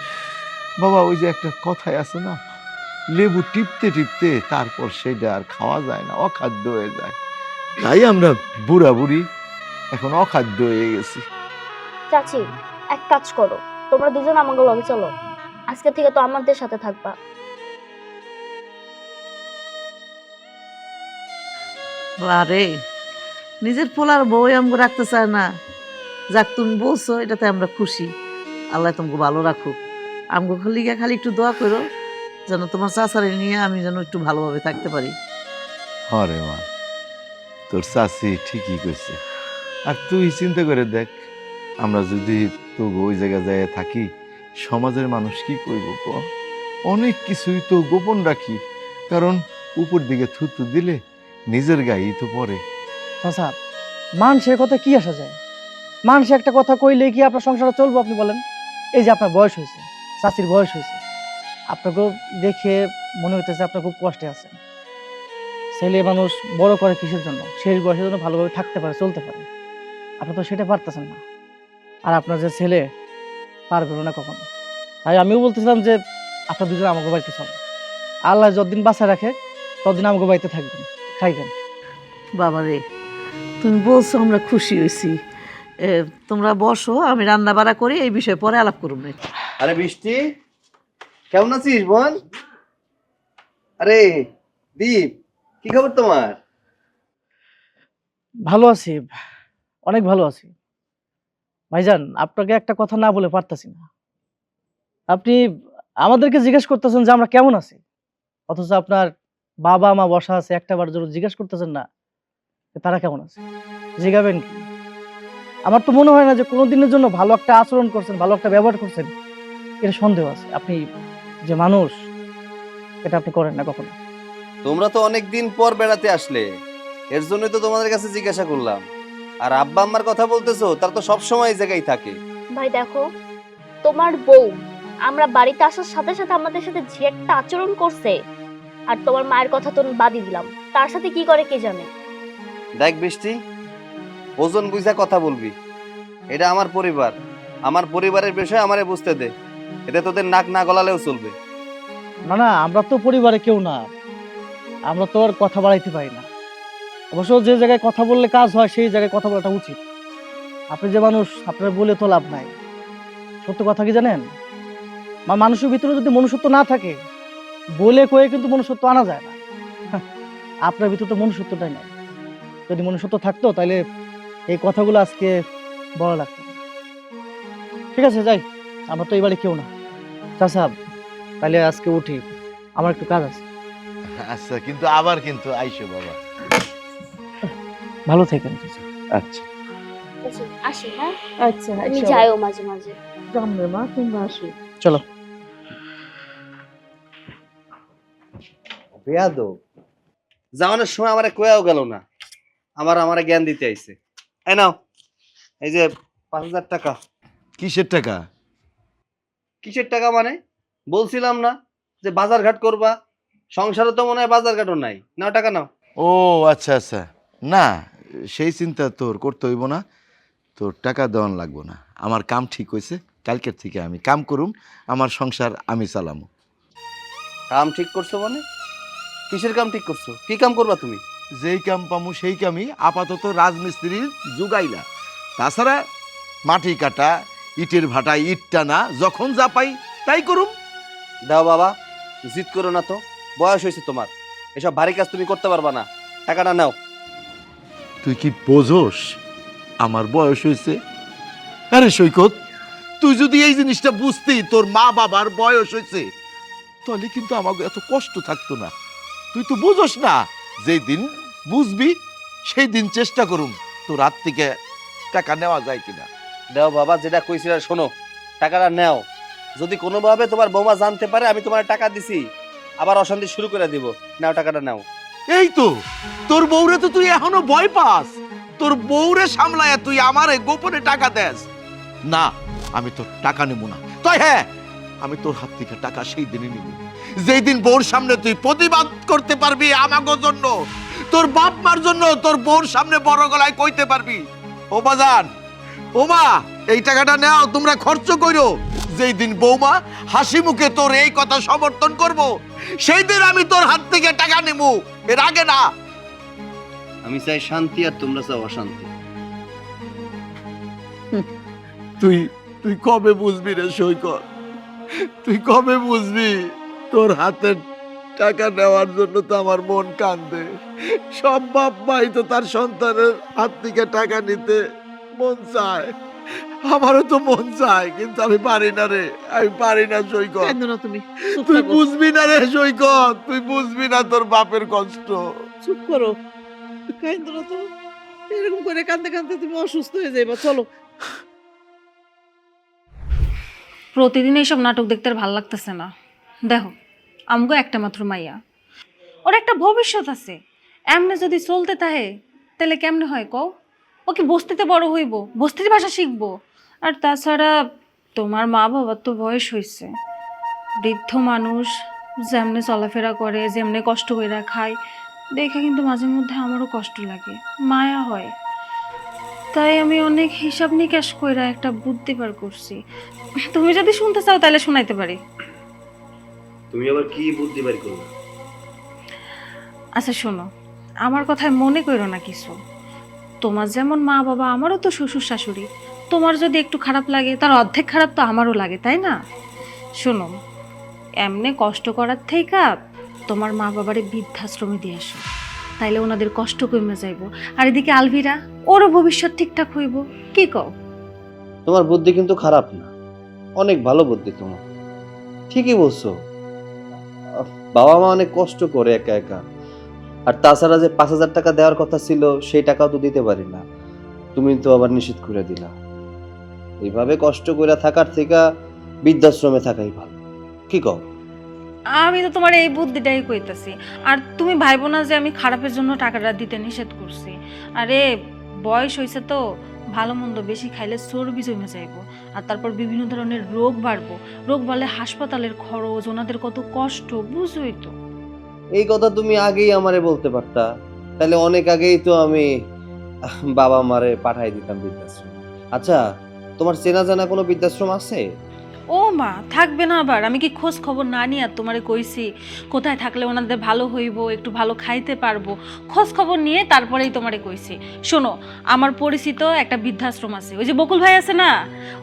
বাবা ওই যে একটা কথাই আছে না, লেবু টিপতে টিপতে তারপর সেটা আর খাওয়া যায় না, অখাদ্য হয়ে যায়। তাই আমরা বুড়া বুড়ি এখন অখাদ্য হয়ে গেছি। চাচি এক কাজ করো, তোমরা দুজন আমাকে লগে চলো, আজকে থেকে তো আমাদের সাথে থাকবা। আরে নিজের পোলার বউ আমগো রাখতে চায় না, যাক তুমি বলছো এটাতে আমরা খুশি। আল্লাহ তোমাকে ভালো রাখুক। আমগো খালি একটু দোয়া করো যেন তোমার চাচারে নিয়ে আমি যেন একটু ভালোভাবে থাকতে পারি। হরে মা, তোর চাচি ঠিকই কইছে। আর তুই চিন্তা করে দেখ, আমরা যদি তো ওই জায়গায় যায় থাকি, সমাজের মানুষ কি কইব ক? অনেক কিছুই তো গোপন রাখি, কারণ উপর দিকে থুতু দিলে নিজের গায়েই তো পড়ে। চাচা মানুষের কথা কি আসা যায়? মানুষ একটা কথা কইলে কি আপনার সংসারে চলবো আপনি বলেন? এই যে আপনার বয়স হয়েছে, চাচির বয়স হয়েছে, আপনাকেও দেখে মনে হইতেছে আপনার খুব কষ্টে আছেন। ছেলে মানুষ বড় করে কিসের জন্য? শেষ বয়সের জন্য ভালোভাবে থাকতে পারে, চলতে পারে। আপনি তো সেটা পারতেছেন না, আর আপনার যে ছেলে পারবে না কখনো। তাই আমিও বলতেছিলাম যে আপনার দুজন আমাকে বাড়িতে চলেন, আল্লাহ যতদিন বাঁচা রাখে ততদিন আমাকে বাড়িতে থাকবেন, খাইবেন। বাবা রে, তুমি বলছো আমরা খুশি হয়েছি। তোমরা বসো, আমি রান্না বাড়া করে এই বিষয়ে পরে আলাপ করুন। আরে বৃষ্টি, কেমন আছিস বোন? আরে দীপ, কি খবর তোমার? ভালো আছি, অনেক ভালো আছি ভাইজান। আপনাকে একটা কথা না বলে পারতাছি না। আপনি আমাদেরকে জিজ্ঞেস করতেছেন যে আমরা কেমন আছি, অথচ আপনার বাবা মা বসা আছে, একটা বার জন্য জিজ্ঞেস করতেছেন না যে তারা কেমন আছে। জিজ্ঞাবেন কি? আমার তো মনে হয় না যে কোনোদিনের জন্য ভালো একটা আচরণ করছেন, ভালো একটা ব্যবহার করছেন, এটা সন্দেহ আছে। আপনি যে মানুষ এটা আপনি করেন না কখনো। তোমরা তো অনেকদিন পর বেড়াতে আসলে, এর জন্যই তো তোমাদের কাছে জিজ্ঞাসা করলাম। আর আব্বা আম্মার কথা বলতেছো, তার তো সবসময় এই জায়গায় থাকে। ভাই দেখো, তোমার বউ আমরা বাড়িতে আসার সাথে সাথে আমাদের সাথে যে একটা আচরণ করছে, আর তোমার মায়ের কথা তো বাদই দিলাম, তার সাথে কি করে কে জানে। দেখ বৃষ্টি, ওজন বুঝা কথা বলবি। এটা আমার পরিবার, আমার পরিবারের বিষয় আমারে বুঝতে দে। এতে তোদের নাক না গলালেও চলবে। না না, আমরা তো পরিবারে কেউ না, আমরা তো আর কথা বাড়াইতে পারি না। অবশ্য যে জায়গায় কথা বললে কাজ হয় সেই জায়গায় কথা বলাটা উচিত। আপনি যে মানুষ, আপনার বলে তো লাভ নাই। সত্য কথা কি জানেন, মানুষের ভিতরে যদি মনুষ্যত্ব না থাকে, বলে কয়ে কিন্তু মনুষ্যত্ব আনা যায় না। আপনার ভিতরে তো মনুষ্যত্বটাই নাই। যদি মনুষ্যত্ব থাকতো তাহলে এই কথাগুলো আজকে বলা লাগতো না। ঠিক আছে, যাই, আমরা তো এই বাড়ি কেউ না। চাচা, তাহলে আজকে উঠি, আমার একটু কাজ আছে। আচ্ছা, কিন্তু আবার কিন্তু আইসো বাবা। ভালো থাকেন। আচ্ছা, আসি, হ্যাঁ আচ্ছা, তুমি যাইও মাঝে মাঝে। জানবে মা, তোমরা আসো। চলো। বেয়াদব, যাওয়ানোর সময় আমারে কয়াও গেল না, আমারে জ্ঞান দিতে আইছে। এই নাও, এই যে 5,000 টাকা। কিসের টাকা? কিসের টাকা মানে? বলছিলাম না যে বাজার ঘাট করবা, সংসারে তো মনে হয় বাজার ঘাটও নাই। নাও টাকা নাও। ও আচ্ছা আচ্ছা, না সেই চিন্তা তোর করতে হইব না, তোর টাকা দেওয়ান লাগবো না। আমার কাম ঠিক হয়েছে, কালকের থেকে আমি কাম করুম, আমার সংসার আমি চালামু। কাম ঠিক করছো মানে? কিসের কাম ঠিক করছো? কি কাম করবা তুমি? যেই কাম পামু সেই কামই, আপাতত রাজমিস্ত্রির জুগাইলা। তাছাড়া মাটি কাটা, ইটের ভাটা, ইট টানা, যখন যা পাই তাই করুম। দাও বাবা, জিদ করো না তো, বয়স হয়েছে তোমার, এসব ভারী কাজ তুমি করতে পারবা না। টাকাটা নাও। তুই কি বোঝোস আমার বয়স হয়েছে? আরে সৈকত, তুই যদি এই জিনিসটা বুঝতি তোর মা বাবার বয়স হয়েছে, তাহলে কিন্তু আমাকে এত কষ্ট থাকতো না। তুই তো বুঝোস না, যেই দিন বুঝবি সেই দিন চেষ্টা করুম তোর হাত থেকে টাকা নেওয়া যায় কিনা। দাও বাবা, যেটা কইছিল শোনো, টাকাটা নাও। যদি কোনোভাবে তোমার বৌমা জানতে পারে আমি তোমার টাকা দিছি, আবার অশান্তি শুরু করে দিব। নাও, টাকাটা নাও। এই তো তোর বউরে তো তুই এখনো ভয় পাস, তোর বউরে সামলায় তুই আমারে গোপনে টাকা দেস না। আমি তোর টাকা নেব না। তাই হ্যাঁ, আমি তোর হাত থেকে টাকা সেই দিনই নিব যেই দিন বউর সামনে তুই প্রতিবাদ করতে পারবি আমাগো জন্য, তোর বাপ মার জন্য, তোর বউর সামনে বড় গলায় কইতে পারবি, ও বাজান, ও মা, এই টাকাটা নাও, তোমরা খরচ করো। যেই দিন বৌমা হাসি মুখে তোর এই কথা সমর্থন করব, সেই দিন আমি তোর হাত থেকে টাকা নেব, এর আগে না। আমি চাই শান্তি, আর তোমরা চাও অশান্তি। তুই তুই কবে বুঝবি রে সৈকত? তুই কবে বুঝবি? তোর হাতে টাকা নেওয়ার জন্য তো আমার মন কান্দে। সব বাপ মাই তো তার সন্তানের হাত থেকে টাকা নিতে মন চায়, আমারও তো মন চায়, কিন্তু আমি পারি না রে, আমি পারি না সৈকত। কাঁদো না তুমি, চুপ তুই থাকো। বুঝবি না রে সৈকত, তুই বুঝবি না তোর বাপের কষ্ট। চুপ করো, কাঁদো না তো। এরকম করে কাঁদতে কাঁদতে তুমি অসুস্থ হয়ে যাইবা। চলো। প্রতিদিন এইসব নাটক দেখতে আর ভাল লাগতেছে না। দেখো, আমগো একটা মাত্র মাইয়া, ওর একটা ভবিষ্যৎ আছে। এমনি যদি চলতে থাকে তাহলে কেমনে হয় কও? ও কি বস্তিতে বড় হইব, বস্তির ভাষা শিখবো? আর তাছাড়া তোমার মা বাবার তো বয়স হয়েছে, বৃদ্ধ মানুষ, যেমনে চলাফেরা করে, যেমনে কষ্ট করে খায়, দেখে কিন্তু মাঝে মধ্যে আমারও কষ্ট লাগে, মায়া হয়। তাই আমি অনেক হিসাব নিকাশ কইরা একটা বুদ্ধি বার করছি। তুমি যদি শুনতে চাও তাহলে শোনাইতে পারি। তুমি আবার কি বুদ্ধি বের করলা? আচ্ছা শোনো, আমার কথায় মনে করো না কিছু। তোমার যেমন মা বাবা, আমারও তো শ্বশুর শাশুড়ি। তোমার যদি একটু খারাপ লাগে তার অর্ধেক খারাপ তো আমারও লাগে, তাই না? শোনো, এমনি কষ্ট করার থেকে তোমার মা বাবারে বৃদ্ধাশ্রমে দিয়ে আসো, তাইলে ওনাদের কষ্ট কমে যাইব। আর এদিকে আলভিরা, ওরও ভবিষ্যৎ ঠিকঠাক হইব। কি কও? তোমার বুদ্ধি কিন্তু খারাপ না, অনেক ভালো বুদ্ধি তোমার। ঠিকই বলছো, বাবা মা অনেক কষ্ট করে একা একা। আর তাছাড়া যে 5,000 টাকা দেওয়ার কথা ছিল সেই টাকাও তো দিতে পারি না, তুমি তো আবার নিষেধ করে দিলা। এইভাবে কষ্ট করে থাকার থেকে বৃদ্ধাশ্রমে থাকাই ভালো। কি কও? আমি তো তোমার এই বুদ্ধিটাই কইতাছি। আর তুমি ভাইবো না যে আমি খারাপের জন্য টাকাটা দিতে নিষেধ করছি। আরে বয়স হয়েছে তো, ভালো মন্দ বেশি খাইলে চর্বি জমে যাইব, আর তারপর বিভিন্ন ধরনের রোগ বাড়বো। রোগ বাড়লে হাসপাতালের খরচ, ওনাদের কত কষ্ট, বুঝোই তো। এই কথা তুমি আগেই আমারে বলতে পারতা, তাহলে অনেক আগেই তো আমি বাবা মারে পাঠাই দিতাম বৃদ্ধাশ্রম। আচ্ছা, তোমার চেনা জানা কোনো বৃদ্ধাশ্রম আছে? ও মা, থাকবে না আবার? আমি কি খোঁজ খবর না নিয়ে আর তোমারে কইছি কোথায় থাকলে ওনাদের ভালো হইব, একটু ভালো খাইতে পারবো? খোঁজ খবর নিয়ে তারপরেই তোমারে কইছি। শোনো, আমার পরিচিত একটা বৃদ্ধাশ্রম আছে, ওই যে বকুল ভাই আছে না,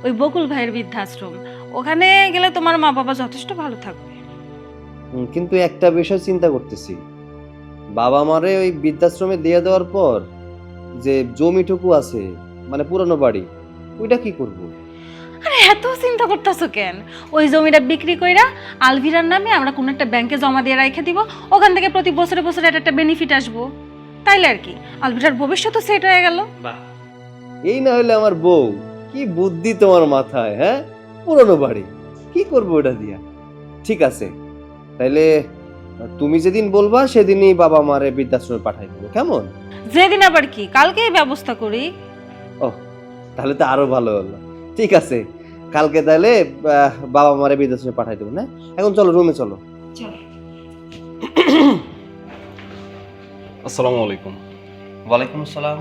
ওই বকুল ভাইয়ের বৃদ্ধাশ্রম। ওখানে গেলে তোমার মা বাবা যথেষ্ট ভালো থাকবে। কিন্তু একটা বিষয় চিন্তা করতেছি, বাবা মারে ওই বৃদ্ধাশ্রমে দিয়ে দেওয়ার পর যে জমিটুকু আছে, মানে পুরানো বাড়ি, ওইটা কি করব? আরে এত চিন্তা করতেছো কেন? ওই জমিটা বিক্রি কইরা আলভিরার নামে আমরা কোন একটা ব্যাংকে জমা দিয়ে রেখে দিব, ওখান থেকে প্রতি বছরে বছরে একটা বেনিফিট আসবো, তাইলে আর কি আলভিরার ভবিষ্যৎ সেট হয়ে গেল। এই না হলে আমার বউ, কি বুদ্ধি তোমার মাথায়! হ্যাঁ, পুরানো বাড়ি, কি করবো ওটা দিয়া? ঠিক আছে, তাইলে তুমি যেদিন বলবা সেদিনই বাবা মারে বৃদ্ধাশ্রমে পাঠাই দেবো, কেমন? যেদিন আবার কি, কালকেই ব্যবস্থা করি। তাহলে তো আরো ভালো হলো। ঠিক আছে, কালকে তাহলে বাবা মারে বৃদ্ধাশ্রমে পাঠাই দেবো। না, এখন চলো রুমে চলো। আসসালামু আলাইকুম। ওয়ালাইকুম আসসালাম।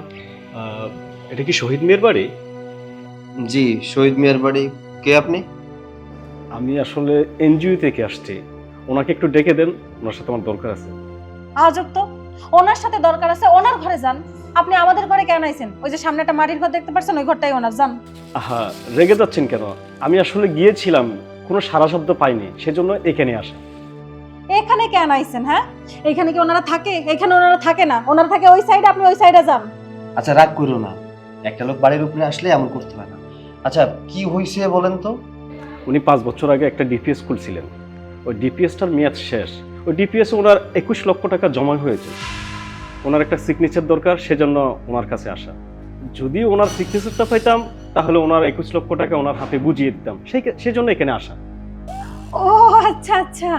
এটা কি শহীদ মিয়ার বাড়ি? জি, শহীদ মিয়ার বাড়ি। কে আপনি? আমি আসলে এনজিও থেকে আসছি, ওনাকে একটু ডেকে দেন, ওনার সাথে আমার দরকার আছে। আজব তো, ওনার সাথে দরকার আছে, ওনার ঘরে যান। আপনি আমাদের ঘরে কেন আইছেন? ওই যে সামনে একটা মাটির ঘর দেখতে পাচ্ছেন, ওই ঘরটাই ওনার, যান। আহা, রেগে যাচ্ছেন কেন? আমি আসলে গিয়েছিলাম, কোনো সারা শব্দ পাইনি, সেজন্য এখানে আসা। এখানে কেন আইছেন? হ্যাঁ, এখানে কি ওনারা থাকে? এখানে ওনারা থাকে না, ওনারা থাকে ওই সাইডে, আপনি ওই সাইডে যান। আচ্ছা, রাগ করো না, একটা লোক বাড়ির উপরে আসলে এমন করতে হয় না। আচ্ছা, কি হয়েছে বলেন তো? উনি 5 বছর আগে একটা ডিপিএস খুলছিলেন, ওই ডিপিএসটার মেয়াদ শেষ। ওই ডিপিএস ওনার 21 লক্ষ টাকা জমা হয়েছে, ওনার একটা সিগনেচার দরকার, সেজন্য ওনার কাছে আসা। যদি ওনার সিগনেচারটা পাইতাম তাহলে ওনার 21 লক্ষ টাকা ওনার হাতে বুঝিয়ে দিতাম, সেজন্য এখানে আসা। ও আচ্ছা আচ্ছা,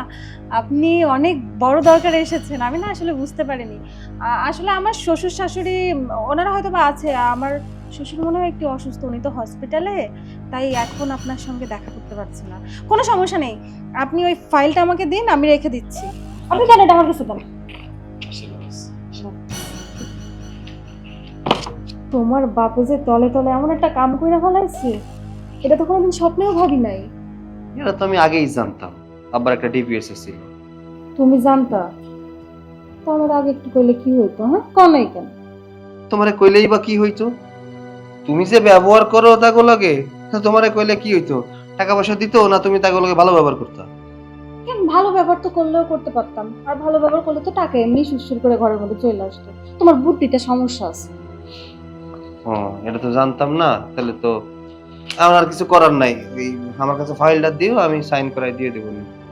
আপনি অনেক বড় দরকারে এসেছেন। আমি না আসলে বুঝতে পারিনি। আসলে আমার শ্বশুর শাশুড়ি ওনারা হয়তো বা আছে। আমার শ্বশুর মনে হয় একটু অসুস্থ, উনি তো হসপিটালে, তাই এখন আপনার সঙ্গে দেখা করতে পারছি না। কোনো সমস্যা নেই, আপনি ওই ফাইলটা আমাকে দিন, আমি রেখে দিচ্ছি। আপনি কেন এটা আমার কাছে দেন? তোমার বাপে যে তলে তলে এমন একটা কাম করে ফেলাইছে, এটা তো কোনোদিন স্বপ্নেও ভাবি নাই। এটা তো আমি আগেই জানতাম, আবার একটা ডিপিএস ছিল। তুমি জানতা তো, আমার আগে একটু কইলে কি হইতো? হ্যাঁ, কনাই কেন? তোমারে কইলেই বা কি হইতো? তুমি যে ব্যবহার করো তাগো লাগে, তোমারে কইলে কি হইতো? টাকা পয়সা দিত না, তুমি তাগো লাগে ভালো ব্যবহার করতা। কেন, ভালো ব্যবহার তো করলেও করতে পারতাম, আর ভালো ব্যবহার করলে তো টাকা এমনি সুরসুর করে ঘরের মধ্যে চলে আসতো। তোমার বুদ্ধিতে সমস্যা আছে। ও, এটা তো জানতাম না। তাহলে তো আমার আর কিছু করার নাই, এই আমার কাছে ফাইলটা দিও, আমি সাইন করাই দিয়ে দেবো।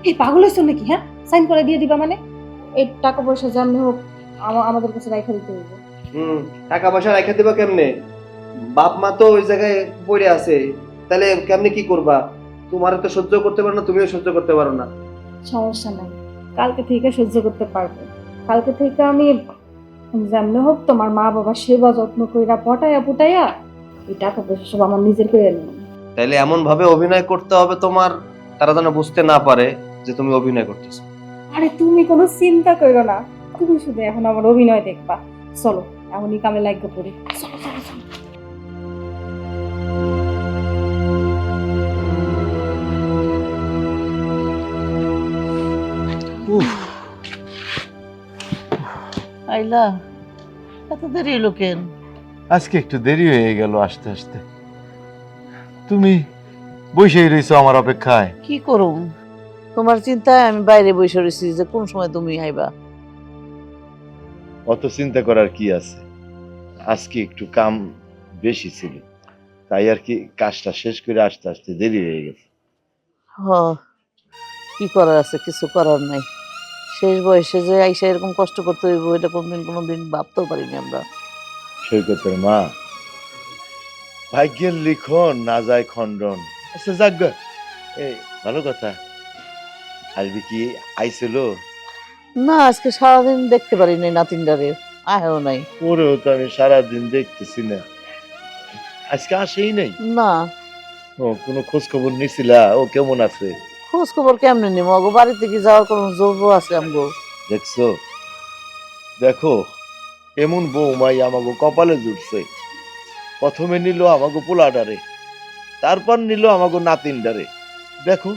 এই পাগল হইছো নাকি? হ্যাঁ, সাইন করে দিয়ে দিবা মানে? এই টাকা পয়সা যেমনি হোক আমাদের কাছে রাইখা দিতে হইব। টাকা পয়সা রেখে দেবা কেমনে? বাপ মা তো ওই জায়গায় পড়ে আছে, তাহলে কেমনে কি করবা? তোমার তো সহ্য করতে পারো না, তুমিও সহ্য করতে পারো না। সমস্যা নাই, কালকে থেকে সহ্য করতে পারবো। কালকে থেকে আমি যেমনি হোক তোমার মা বাবা সেবা যত্ন কইরা পটাইয়া পুটাইয়া এই টাকা পয়সা সব আমার নিজের করে নেব। তাইলে এমন ভাবে অভিনয় করতে হবে তোমার, তারা যেন বুঝতে না পারে যে তুমি অভিনয় করতেছো। আরে তুমি কোনো চিন্তা করো না, তুমি শুধু এখন আমার অভিনয় দেখবা। চলো এমনই কামে লাগিয়ে পড়ি, চলো চলো চলো। আইলা এত দেরি হলো কেন? আজকে একটু দেরি হয়ে গেল আসতে আসতে। তুমি বসেই রইছো আমার অপেক্ষায়। কি করুম, তোমার চিন্তায় আমি বাইরে বসে রয়েছি যে কোন সময় তুমি আইবা। অত চিন্তা করার কি আছে, আজকে একটু কাম বেশি ছিল, তাই আর কি কাজটা শেষ করে আসতে আসতে দেরি হয়ে গেছে। হ, কি করার আছে, কিছু করার নাই। শেষ বয়সে যে আইসা এরকম কষ্ট করতে হইব এটা কোনোদিন ভাবতেও পারিনি আমরা। সৈকতের মা, ভাগ্যের লিখন না যায় খণ্ডন। আচ্ছা যাক গে, এই ভালো কথা। আসবি কি আইছিল? না, আজকে সারাদিন দেখতে পারিনি নাতিনডারে, আহেও নাই। ওরেও তো আমি সারাদিন দেখতেছি না, আজকে আসেই নাই। না, ও কোনো খোঁজ খবর নিছিলা ও কেমন আছে? খোঁজ খবর কেমনে নিব, ওগো বাড়িতে কি যাওয়ার কোনো জোর আছে আমগো? দেখছো, দেখো এমন বৌমাই আমাগো কপালে জুটছে। প্রথমে নিল আমাগো পোলাডারে, তারপর নিল আমাগো নাতিনডারে। দেখো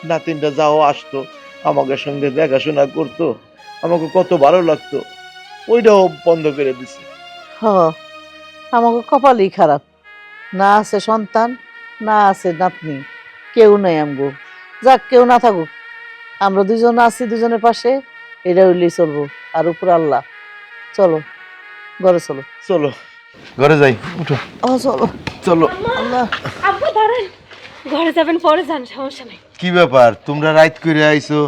নাতিনটা যাও আসতো, আমাকে সঙ্গে দেখাশোনা করতো, আমাকে কত ভালো লাগতো, ওইটাও বন্ধ করে দিছে। হ, আমাকে কপালই খারাপ, না আছে সন্তান, না আছে নাতনি, কেউ নাই আমগো। যাক, কেউ না থাকুক, আমরা দুজন আছি দুজনের পাশে, এটা হইলেই চলবো। আর উপর আল্লাহ। চলো ঘরে চলো। চলো ঘরে যাই, উঠো ও চলো চলো। আল্লাহ। আব্বা দাঁড়ান, ঘরে যাবেন পরে যান, সমস্যা নাই। কি ব্যাপার, তোমরা রাইত করে আইছো?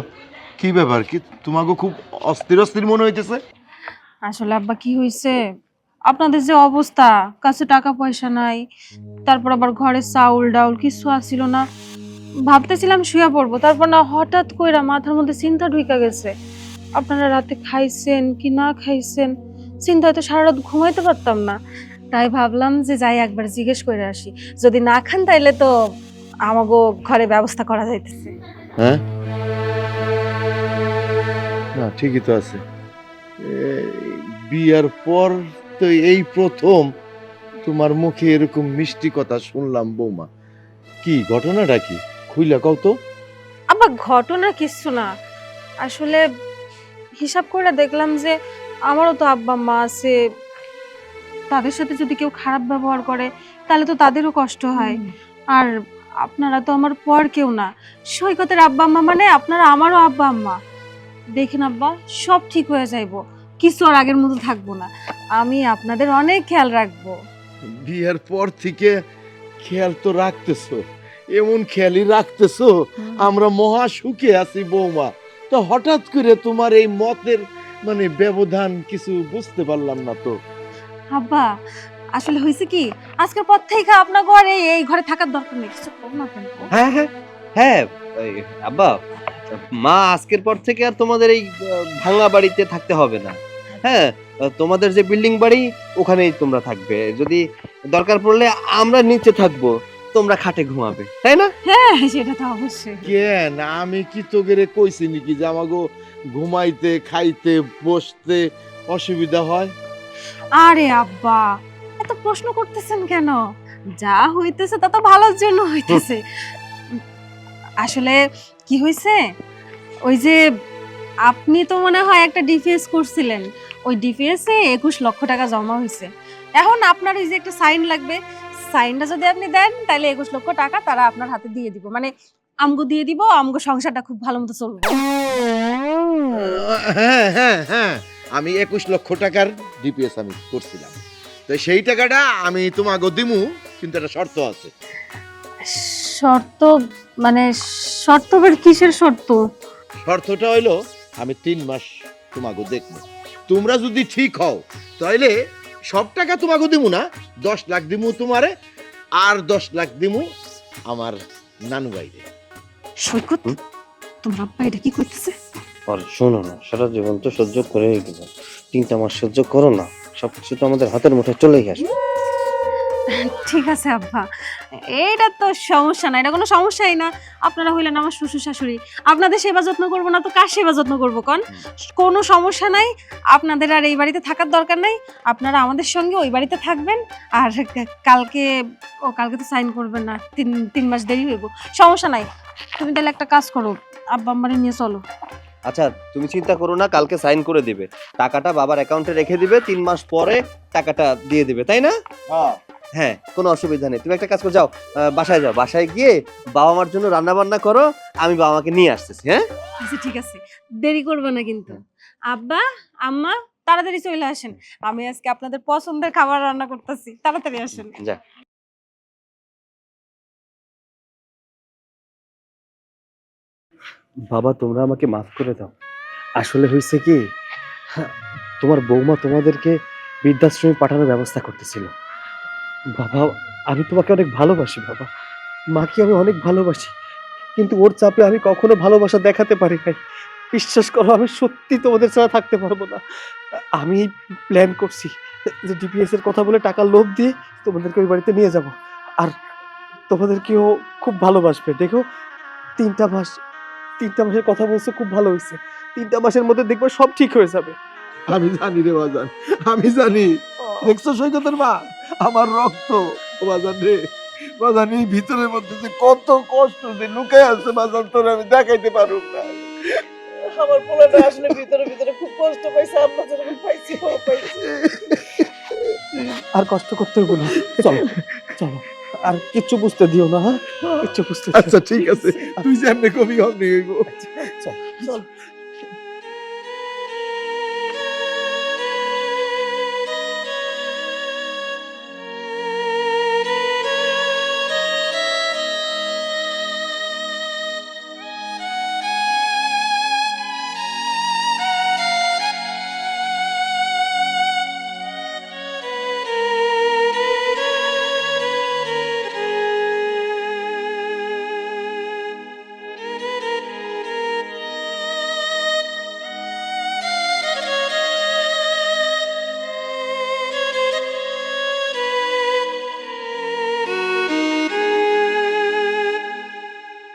কি ব্যাপার, কি তোমাকে খুব অস্থির অস্থির মনে হইতেছে? আসলে আব্বা কি হয়েছে, আপনাদের যে অবস্থা, কাছে টাকা পয়সা নাই, তারপর আবার ঘরে চাউল ডাউল কিছু আসছিল না, ভাবতেছিলাম শুয়ে পড়বো, তারপর না হঠাৎ কইরা মাথার মধ্যে চিন্তা ঢুকে গেছে। আপনারা রাতে খাইছেন কি না খাইছেন, চিন্তায় তো সারা রাত ঘুমাইতে পারতাম না, তাই ভাবলাম যে যাই একবার জিজ্ঞেস করে আসি, যদি না খান তাইলে তো আমাগো ঘরে ব্যবস্থা করা যাইতেছে। হ্যাঁ, না ঠিকই তো আছে। বিয়ার পর তো এই প্রথম তোমার মুখে এরকম মিষ্টি কথা শুনলাম বৌমা। কি ঘটনাটা কি, খুইলা কও তো। আবার ঘটনা কিছু না, আসলে হিসাব করে দেখলাম যে আমারও তো আব্বা মা আছে, তাদের সাথে যদি কেউ খারাপ ব্যবহার করে তাহলে তো তাদেরও কষ্ট হয়। আর আপনারা তো আমার পর কেউ না, সৈকতের আব্বা আম্মা মানে আপনারা আমারও আব্বা আম্মা। দেখেন আব্বা, সব ঠিক হয়ে যাইবো, কিছু আর আগের মতো থাকবো না, আমি আপনাদের অনেক খেয়াল রাখবো। বিয়ের পর থেকে খেয়াল তো রাখতেছো, এমন খেয়ালই রাখতেছো, আমরা মহা সুখে আছি বৌমা। তো হঠাৎ করে তোমার এই মতের মানে ব্যবধান কিছু বুঝতে পারলাম না তো। আব্বা আসলে হয়েছে কি, আজকের পর থেকে আপনার ঘরে এই ঘরে থাকার দরকার নেই, কিছু করো না কেন? হ্যাঁ হ্যাঁ হ্যাঁ, এই, আব্বা মা আজকের পর থেকে আর তোমাদের এই ভাঙা বাড়িতে থাকতে হবে না। হ্যাঁ, তোমাদের যে বিল্ডিং বাড়ি ওখানেই তোমরা থাকবে, যদি দরকার পড়লে আমরা নিচে থাকবো, তোমরা খাটে ঘুমাবে, তাই না? হ্যাঁ সেটা তো অবশ্যই। কেন, আমি কি তোকে কইছি নাকি যে আমাকে ঘুমাইতে খাইতে বসতে অসুবিধা হয়? আরে আব্বা এত প্রশ্ন করতেছেন কেন, যা হইতেছে তা তো ভালোর জন্য হইতেছে। আসলে কি হয়েছে, ওই যে আপনি তো মনে হয় একটা ডিপিএস করছিলেন, ওই ডিপিএস এ 21 লক্ষ টাকা জমা হয়েছে। এখন আপনার ওই যে একটা সাইন লাগবে, সাইনটা যদি আপনি দেন তাহলে 21 লক্ষ টাকা তারা আপনার হাতে দিয়ে দিব, মানে আমগো দিয়ে দিব, আমগো সংসারটা খুব ভালো মতো চলবে। হ্যাঁ হ্যাঁ হ্যাঁ, আমি 21 লক্ষ টাকার ডিপিএস আমি করছিলাম, তো সেই টাকাটা আমি তোমাকে দিমু, কিন্তু একটা শর্ত আছে। শর্ত মানে, শর্ত আবার কিসের শর্ত? শর্তটা হইলো আমি 3 মাস তোমাকে দেখবো, তোমরা যদি ঠিক হও তাহলে সব টাকা তোমাকে দিমু না, 10 লাখ দিমু তোমারে, আর 10 লাখ দিমু আমার নানু ভাইরে। সৈকত, তোমার আব্বা এটা কি করতেছে? আর শোনো না, সারা জীবন তো সহ্য করে গেল, 3টা মাস সহ্য করো না, সবকিছু তো আমাদের হাতের মুঠে চলেই আসবে। ঠিক আছে আব্বা, এইটা তো সমস্যা না, এটা কোনো সমস্যাই না। আপনারা হইলেন আমার শ্বশুর শাশুড়ি, আপনাদের সেবা যত্ন করবো না তো কার সেবা যত্ন করবো কোন? কোনো সমস্যা নাই, আপনাদের আর এই বাড়িতে থাকার দরকার নাই, আপনারা আমাদের সঙ্গে ওই বাড়িতে থাকবেন। আর কালকে তো সাইন করবেন না, 3 মাস দেরি হইব, সমস্যা নাই। তুমি তাহলে একটা কাজ করো, আব্বা আম্মারে নিয়ে চলো। আচ্ছা তুমি চিন্তা করো না, কালকে সাইন করে দিবে, টাকাটা বাবার অ্যাকাউন্টে রেখে দিবে, 3 মাস পরে টাকাটা দিয়ে দিবে, তাই না? হ্যাঁ, কোনো অসুবিধা নেই। তুমি একটা কাজ করে যাও, বাসায় যাও, বাসায় গিয়ে বাবা মার জন্য রান্না বান্না করো, আমি বাবা মাকে নিয়ে আসতেছি। হ্যাঁ আচ্ছা ঠিক আছে, দেরি করবে না কিন্তু। আব্বা আম্মা তাড়াতাড়ি চলে আসেন, আমি আজকে আপনাদের পছন্দের খাবার রান্না করতেছি, তাড়াতাড়ি আসেন। যা। বাবা তোমরা আমাকে মাফ করে দাও। আসলে হয়েছে কি, তোমার বৌমা তোমাদেরকে বৃদ্ধাশ্রমে পাঠানোর ব্যবস্থা করতেছিল। বাবা আমি তোমাকে অনেক ভালোবাসি বাবা, মাকে আমি অনেক ভালোবাসি, কিন্তু ওর চাপে আমি কখনো ভালোবাসা দেখাতে পারি নাই। বিশ্বাস করো আমি সত্যি তোমাদের ছাড়া থাকতে পারবো না। আমি প্ল্যান করছি যে ডিপিএস এর কথা বলে টাকা লোভ দিয়ে তোমাদেরকে ওই বাড়িতে নিয়ে যাব, আর তোমাদেরকেও খুব ভালোবাসবে। দেখো 3টা মাসের কথা বলছো, খুব ভালো হয়েছে। 3টা মাসের মধ্যে দেখবে সব ঠিক হয়ে যাবে। আমি জানি রে বাজান, আমি জানি। দেখছো সৈকতের মা, আমার রক্ত। ও বাজান রে, বাজান এই ভিতরের মধ্যে যে কত কষ্ট যে লুকায় আছে বাজান, তোর আমি দেখাইতে পারুম না। আমার পোলাটা আসলে ভিতরে ভিতরে খুব কষ্ট পাইছে, আমরা যেরকম পাইছি ও পাইছে। আর কষ্ট করতে হবে না, চলো চলো, আর কিচ্ছু বুঝতে দিও না। হ্যাঁ কিচ্ছু বুঝতে দিও না। আচ্ছা ঠিক আছে, তুই যেমনি কবি অমনি হইব। চল চল।